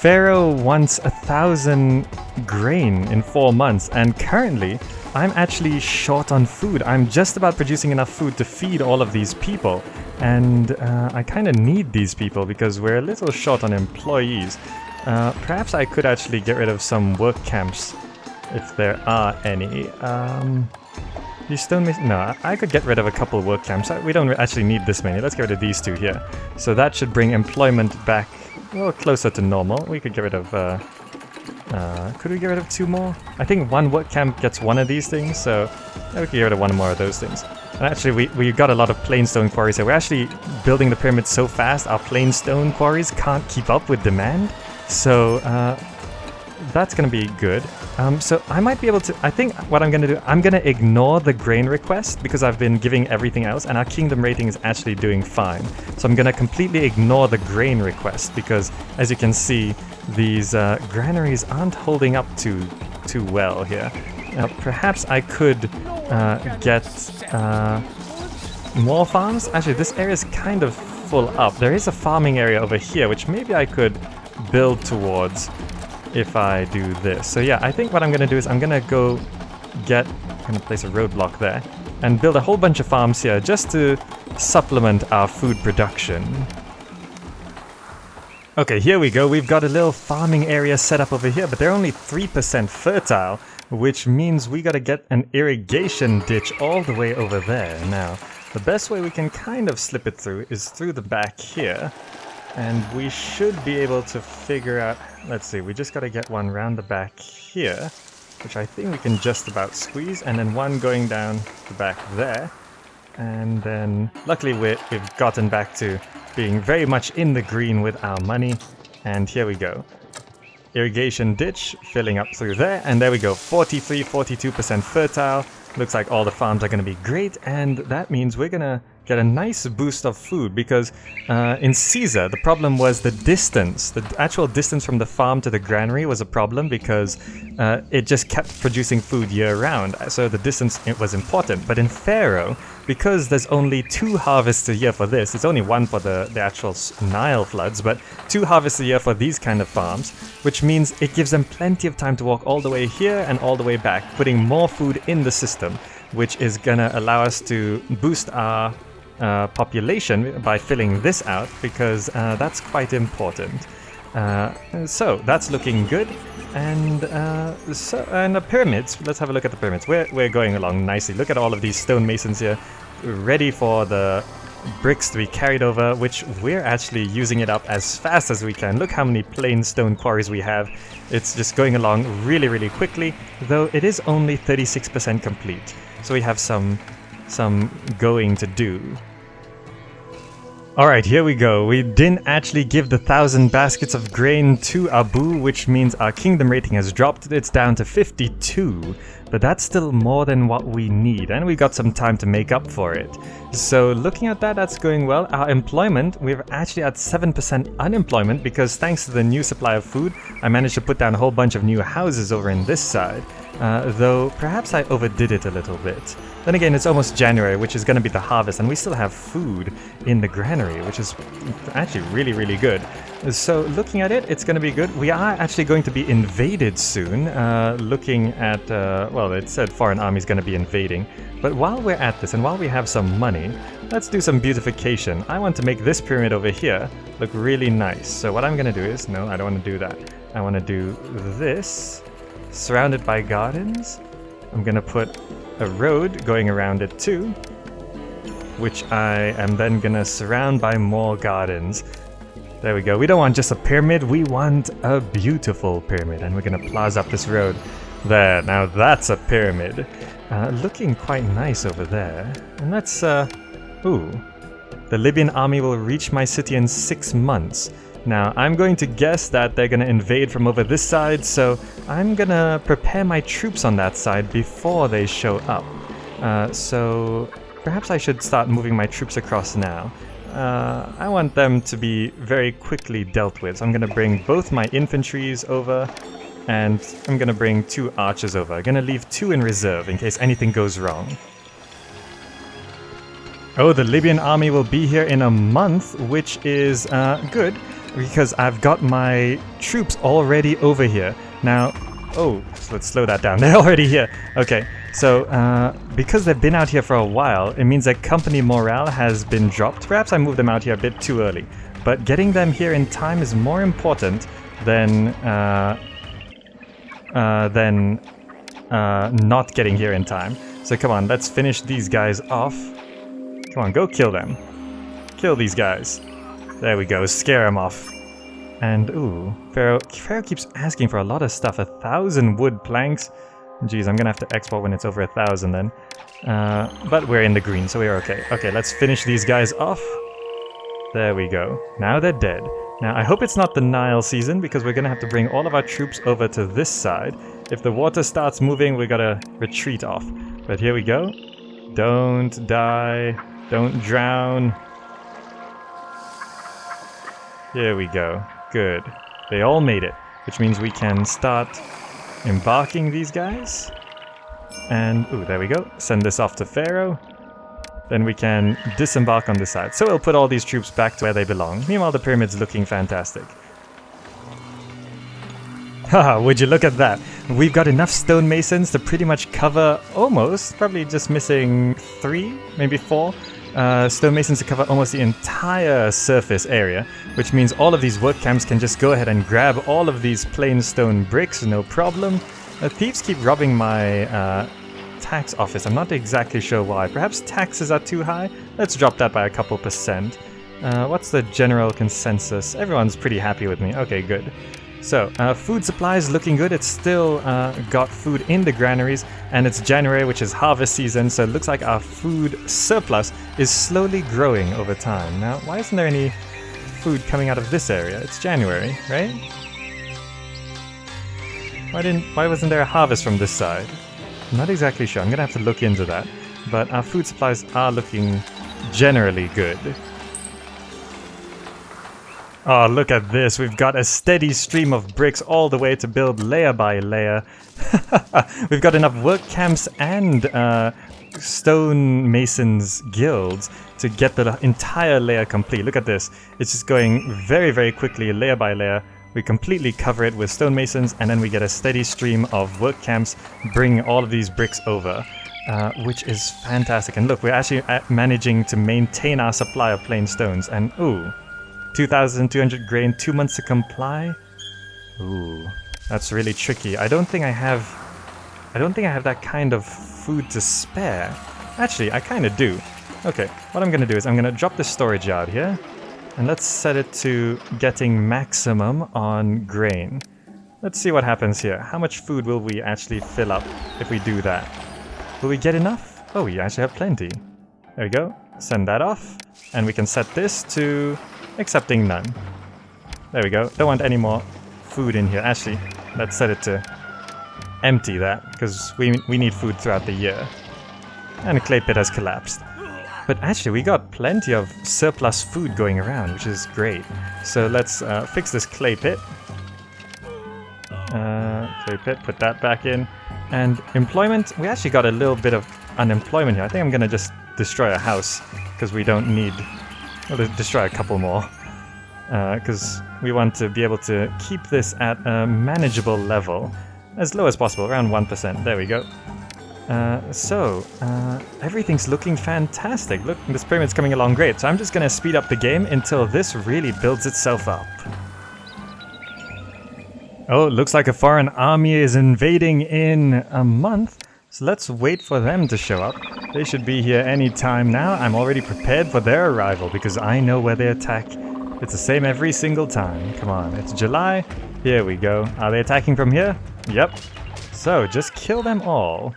Pharaoh wants 1,000 grain in 4 months, and currently I'm actually short on food. I'm just about producing enough food to feed all of these people, and I kind of need these people because we're a little short on employees. Perhaps I could actually get rid of some work camps if there are any. These stone masons? No, I could get rid of a couple of work camps. We don't actually need this many. Let's get rid of these two here. So that should bring employment back, well, closer to normal. We could get rid of... could we get rid of 2 more? I think 1 work camp gets 1 of these things, so yeah, we could get rid of 1 more of those things. And actually, we got a lot of plain stone quarries here. We're actually building the pyramid so fast, our plain stone quarries can't keep up with demand. So that's going to be good. So I might be able to... I think what I'm going to do, I'm going to ignore the grain request because I've been giving everything else, and our kingdom rating is actually doing fine. So I'm going to completely ignore the grain request because, as you can see, these granaries aren't holding up too well here. Perhaps I could get more farms. Actually, this area is kind of full up. There is a farming area over here, which maybe I could build towards if I do this. So yeah, I think what I'm going to do is I'm going to go I'm going to place a roadblock there and build a whole bunch of farms here just to supplement our food production. Okay, here we go. We've got a little farming area set up over here, but they're only 3% fertile, which means we got to get an irrigation ditch all the way over there. Now, the best way we can kind of slip it through is through the back here. And we should be able to figure out... Let's see, we just got to get one round the back here, which I think we can just about squeeze, and then one going down the back there. And then, luckily, we've gotten back to being very much in the green with our money. And here we go. Irrigation ditch filling up through there, and there we go, 42% fertile. Looks like all the farms are going to be great, and that means we're going to get a nice boost of food because in Caesar, the problem was the distance. The actual distance from the farm to the granary was a problem because it just kept producing food year-round, so the distance it was important. But in Pharaoh, because there's only 2 harvests a year for this, it's only 1 for the actual Nile floods, but 2 harvests a year for these kind of farms, which means it gives them plenty of time to walk all the way here and all the way back, putting more food in the system, which is gonna allow us to boost our population by filling this out, because that's quite important. So that's looking good, and the pyramids. Let's have a look at the pyramids. We're going along nicely. Look at all of these stonemasons here, ready for the bricks to be carried over, which we're actually using it up as fast as we can. Look how many plain stone quarries we have. It's just going along really, really quickly, though it is only 36% complete. So we have some going to do. Alright, here we go. We didn't actually give the 1,000 baskets of grain to Abu, which means our kingdom rating has dropped. It's down to 52, but that's still more than what we need, and we got some time to make up for it. So looking at that, that's going well. Our employment, we're actually at 7% unemployment because thanks to the new supply of food, I managed to put down a whole bunch of new houses over in this side. Though perhaps I overdid it a little bit. Then again, it's almost January, which is going to be the harvest, and we still have food in the granary, which is actually really, really good. So looking at it, it's going to be good. We are actually going to be invaded soon. Looking at, well, it said foreign armies going to be invading. But while we're at this, and while we have some money, let's do some beautification. I want to make this pyramid over here look really nice. So what I'm going to do is, no, I don't want to do that. I want to do this, surrounded by gardens. I'm going to put a road going around it too, which I am then going to surround by more gardens. There we go. We don't want just a pyramid, we want a beautiful pyramid. And we're going to plaza up this road. There, now that's a pyramid. Looking quite nice over there. And let's, ooh. The Libyan army will reach my city in 6 months. Now, I'm going to guess that they're going to invade from over this side, so I'm going to prepare my troops on that side before they show up. So perhaps I should start moving my troops across now. I want them to be very quickly dealt with. So I'm going to bring both my infantries over, and I'm going to bring 2 archers over. I'm going to leave 2 in reserve in case anything goes wrong. Oh, the Libyan army will be here in a month, which is good, because I've got my troops already over here. Now, oh, so let's slow that down. They're already here. Okay, so because they've been out here for a while, it means that company morale has been dropped. Perhaps I moved them out here a bit too early. But getting them here in time is more important than not getting here in time. So come on, let's finish these guys off. Come on, go kill them. Kill these guys. There we go, scare them off. And ooh, Pharaoh keeps asking for a lot of stuff. 1,000 wood planks. Jeez, I'm gonna have to export when it's over 1,000 then. But we're in the green, so we're okay. Okay, let's finish these guys off. There we go. Now they're dead. Now, I hope it's not the Nile season, because we're gonna have to bring all of our troops over to this side. If the water starts moving, we gotta retreat off. But here we go. Don't die. Don't drown. Here we go. Good. They all made it, which means we can start embarking these guys. And, ooh, there we go. Send this off to Pharaoh. Then we can disembark on this side. So we'll put all these troops back to where they belong. Meanwhile, the pyramid's looking fantastic. Haha, would you look at that? We've got enough stonemasons to pretty much cover almost, probably just missing 3, maybe 4. Stonemasons to cover almost the entire surface area, which means all of these work camps can just go ahead and grab all of these plain stone bricks, no problem. Thieves keep robbing my tax office. I'm not exactly sure why. Perhaps taxes are too high? Let's drop that by a couple %. What's the general consensus? Everyone's pretty happy with me. Okay, good. So, food supplies looking good. It's still got food in the granaries, and it's January, which is harvest season, so it looks like our food surplus is slowly growing over time. Now, why isn't there any food coming out of this area? It's January, right? Why wasn't there a harvest from this side? I'm not exactly sure. I'm gonna have to look into that. But our food supplies are looking generally good. Oh, look at this. We've got a steady stream of bricks all the way to build layer by layer. We've got enough work camps and stone masons guilds to get the entire layer complete. Look at this. It's just going very, very quickly, layer by layer. We completely cover it with stonemasons, and then we get a steady stream of work camps bringing all of these bricks over, which is fantastic. And look, we're actually managing to maintain our supply of plain stones. And ooh, 2,200 grain, 2 months to comply. Ooh, that's really tricky. I don't think I have that kind of food to spare. Actually, I kind of do. Okay, what I'm going to do is I'm going to drop the storage yard here. And let's set it to getting maximum on grain. Let's see what happens here. How much food will we actually fill up if we do that? Will we get enough? Oh, we actually have plenty. There we go. Send that off. And we can set this to accepting none. There we go. Don't want any more food in here. Actually, let's set it to empty that, because we need food throughout the year. And the clay pit has collapsed. But actually, we got plenty of surplus food going around, which is great. So let's fix this clay pit. Clay pit, put that back in. And employment, we actually got a little bit of unemployment here. I think I'm going to just destroy a house, because we don't need... We'll destroy a couple more. Because we want to be able to keep this at a manageable level. As low as possible, around 1%. There we go. Everything's looking fantastic. Look, this pyramid's coming along great. So I'm just going to speed up the game until this really builds itself up. Oh, it looks like a foreign army is invading in a month. So let's wait for them to show up. They should be here any time now. I'm already prepared for their arrival because I know where they attack It's the same every single time. Come on, it's July. Here we go. Are they attacking from here? Yep. So, just kill them all.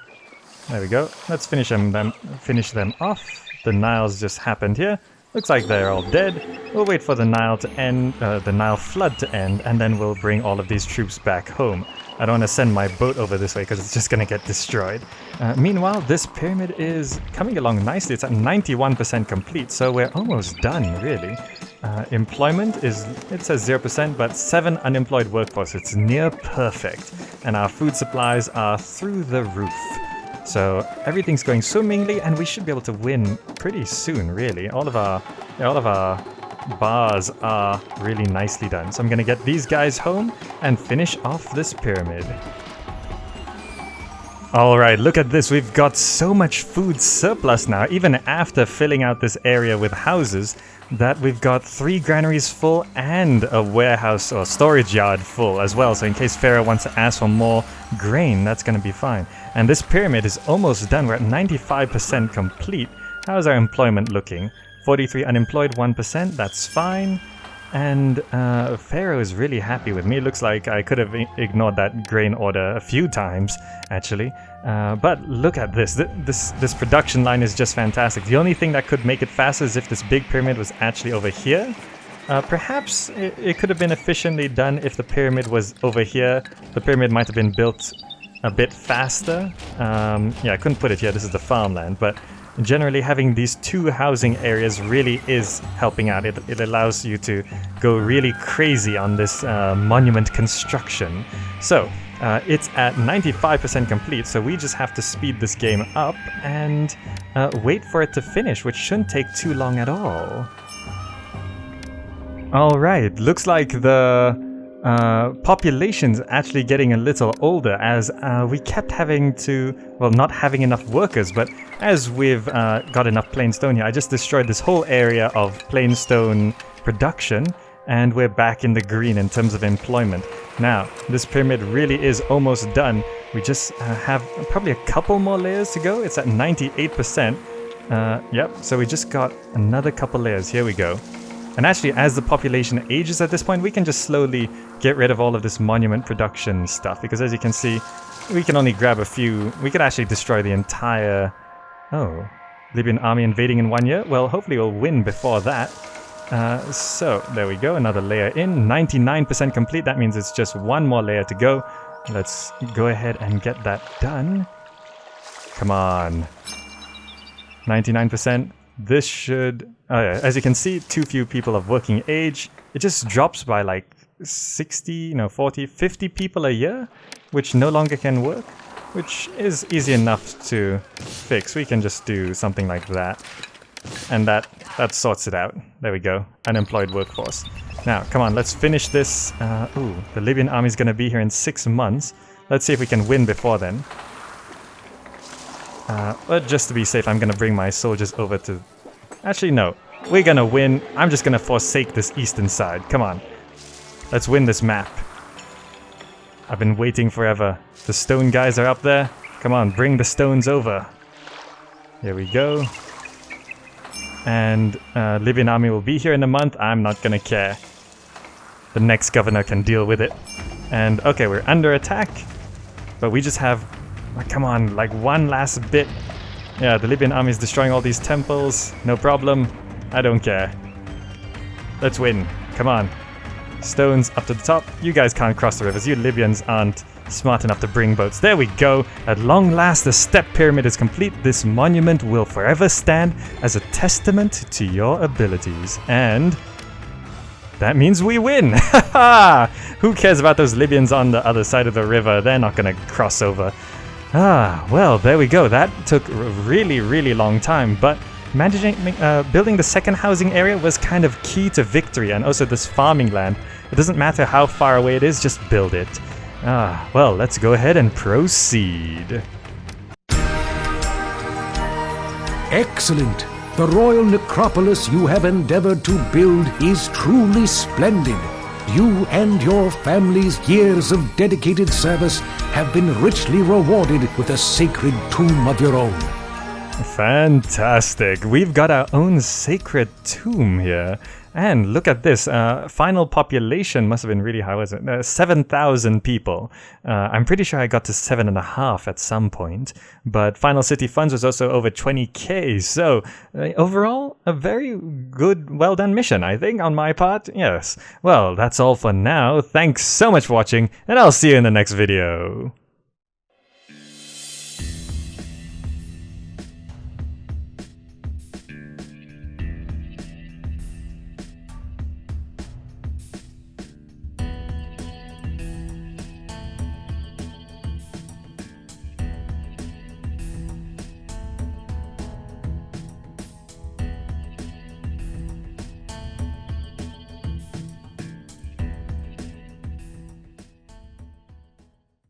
There we go. Let's finish them off. The Niles just happened here. Looks like they're all dead. We'll wait for the Nile to end, the Nile flood to end, and then we'll bring all of these troops back home. I don't want to send my boat over this way because it's just going to get destroyed. Meanwhile, this pyramid is coming along nicely. It's at 91% complete, so we're almost done, really. Employment is, it says 0%, but 7 unemployed workforce. It's near perfect. And our food supplies are through the roof. So everything's going swimmingly, and we should be able to win pretty soon, really. All of our bars are really nicely done. So I'm going to get these guys home and finish off this pyramid. Alright, look at this. We've got so much food surplus now, even after filling out this area with houses, that we've got 3 granaries full and a warehouse or storage yard full as well. So in case Pharaoh wants to ask for more grain, that's going to be fine. And this pyramid is almost done. We're at 95% complete. How's our employment looking? 43 unemployed, 1%. That's fine. And Pharaoh is really happy with me. Looks like I could have ignored that grain order a few times, actually. But look at this. This production line is just fantastic. The only thing that could make it faster is if this big pyramid was actually over here. Perhaps it could have been efficiently done if the pyramid was over here. The pyramid might have been built a bit faster. Yeah, I couldn't put it here. This is the farmland, but generally having these 2 housing areas really is helping out. It allows you to go really crazy on this monument construction. So it's at 95% complete, so we just have to speed this game up and wait for it to finish, which shouldn't take too long at all. Alright, looks like the population's actually getting a little older as we kept having to, well, not having enough workers, but as we've got enough plain stone here, I just destroyed this whole area of plain stone production, and we're back in the green in terms of employment. Now, this pyramid really is almost done. We just have probably a couple more layers to go. It's at 98%. Yep, so we just got another couple layers. Here we go. And actually, as the population ages at this point, we can just slowly get rid of all of this monument production stuff. Because as you can see, we can only grab a few. We could actually destroy the entire... Oh, Libyan army invading in 1 year? Well, hopefully we'll win before that. So, there we go. Another layer in. 99% complete. That means it's just 1 more layer to go. Let's go ahead and get that done. Come on. 99%. This should... Oh yeah, as you can see, too few people of working age. It just drops by like 40, 50 people a year, which no longer can work, which is easy enough to fix. We can just do something like that, and that sorts it out. There we go, unemployed workforce. Now, come on, let's finish this. Ooh, the Libyan army's gonna be here in 6 months. Let's see if we can win before then. But just to be safe, I'm gonna bring my soldiers over to... Actually, no. We're gonna win. I'm just gonna forsake this eastern side. Come on. Let's win this map. I've been waiting forever. The stone guys are up there. Come on, bring the stones over. Here we go. And Libyan army will be here in a month. I'm not gonna care. The next governor can deal with it. And okay, we're under attack. But we just have... Come on, like 1 last bit. Yeah, the Libyan army is destroying all these temples. No problem. I don't care. Let's win. Come on. Stones up to the top. You guys can't cross the rivers. You Libyans aren't smart enough to bring boats. There we go. At long last, the step pyramid is complete. This monument will forever stand as a testament to your abilities. And that means we win. Who cares about those Libyans on the other side of the river? They're not going to cross over. Well, there we go. That took a really, really long time, but building the second housing area was kind of key to victory, and also this farming land. It doesn't matter how far away it is, just build it. Well, let's go ahead and proceed. Excellent. The royal necropolis you have endeavored to build is truly splendid. You and your family's years of dedicated service have been richly rewarded with a sacred tomb of your own. Fantastic. We've got our own sacred tomb here. And look at this. Final population must have been really high, wasn't it? 7,000 people. I'm pretty sure I got to 7.5 at some point. But final city funds was also over 20k. So overall, a very good, well done mission, I think, on my part. Yes. Well, that's all for now. Thanks so much for watching, and I'll see you in the next video.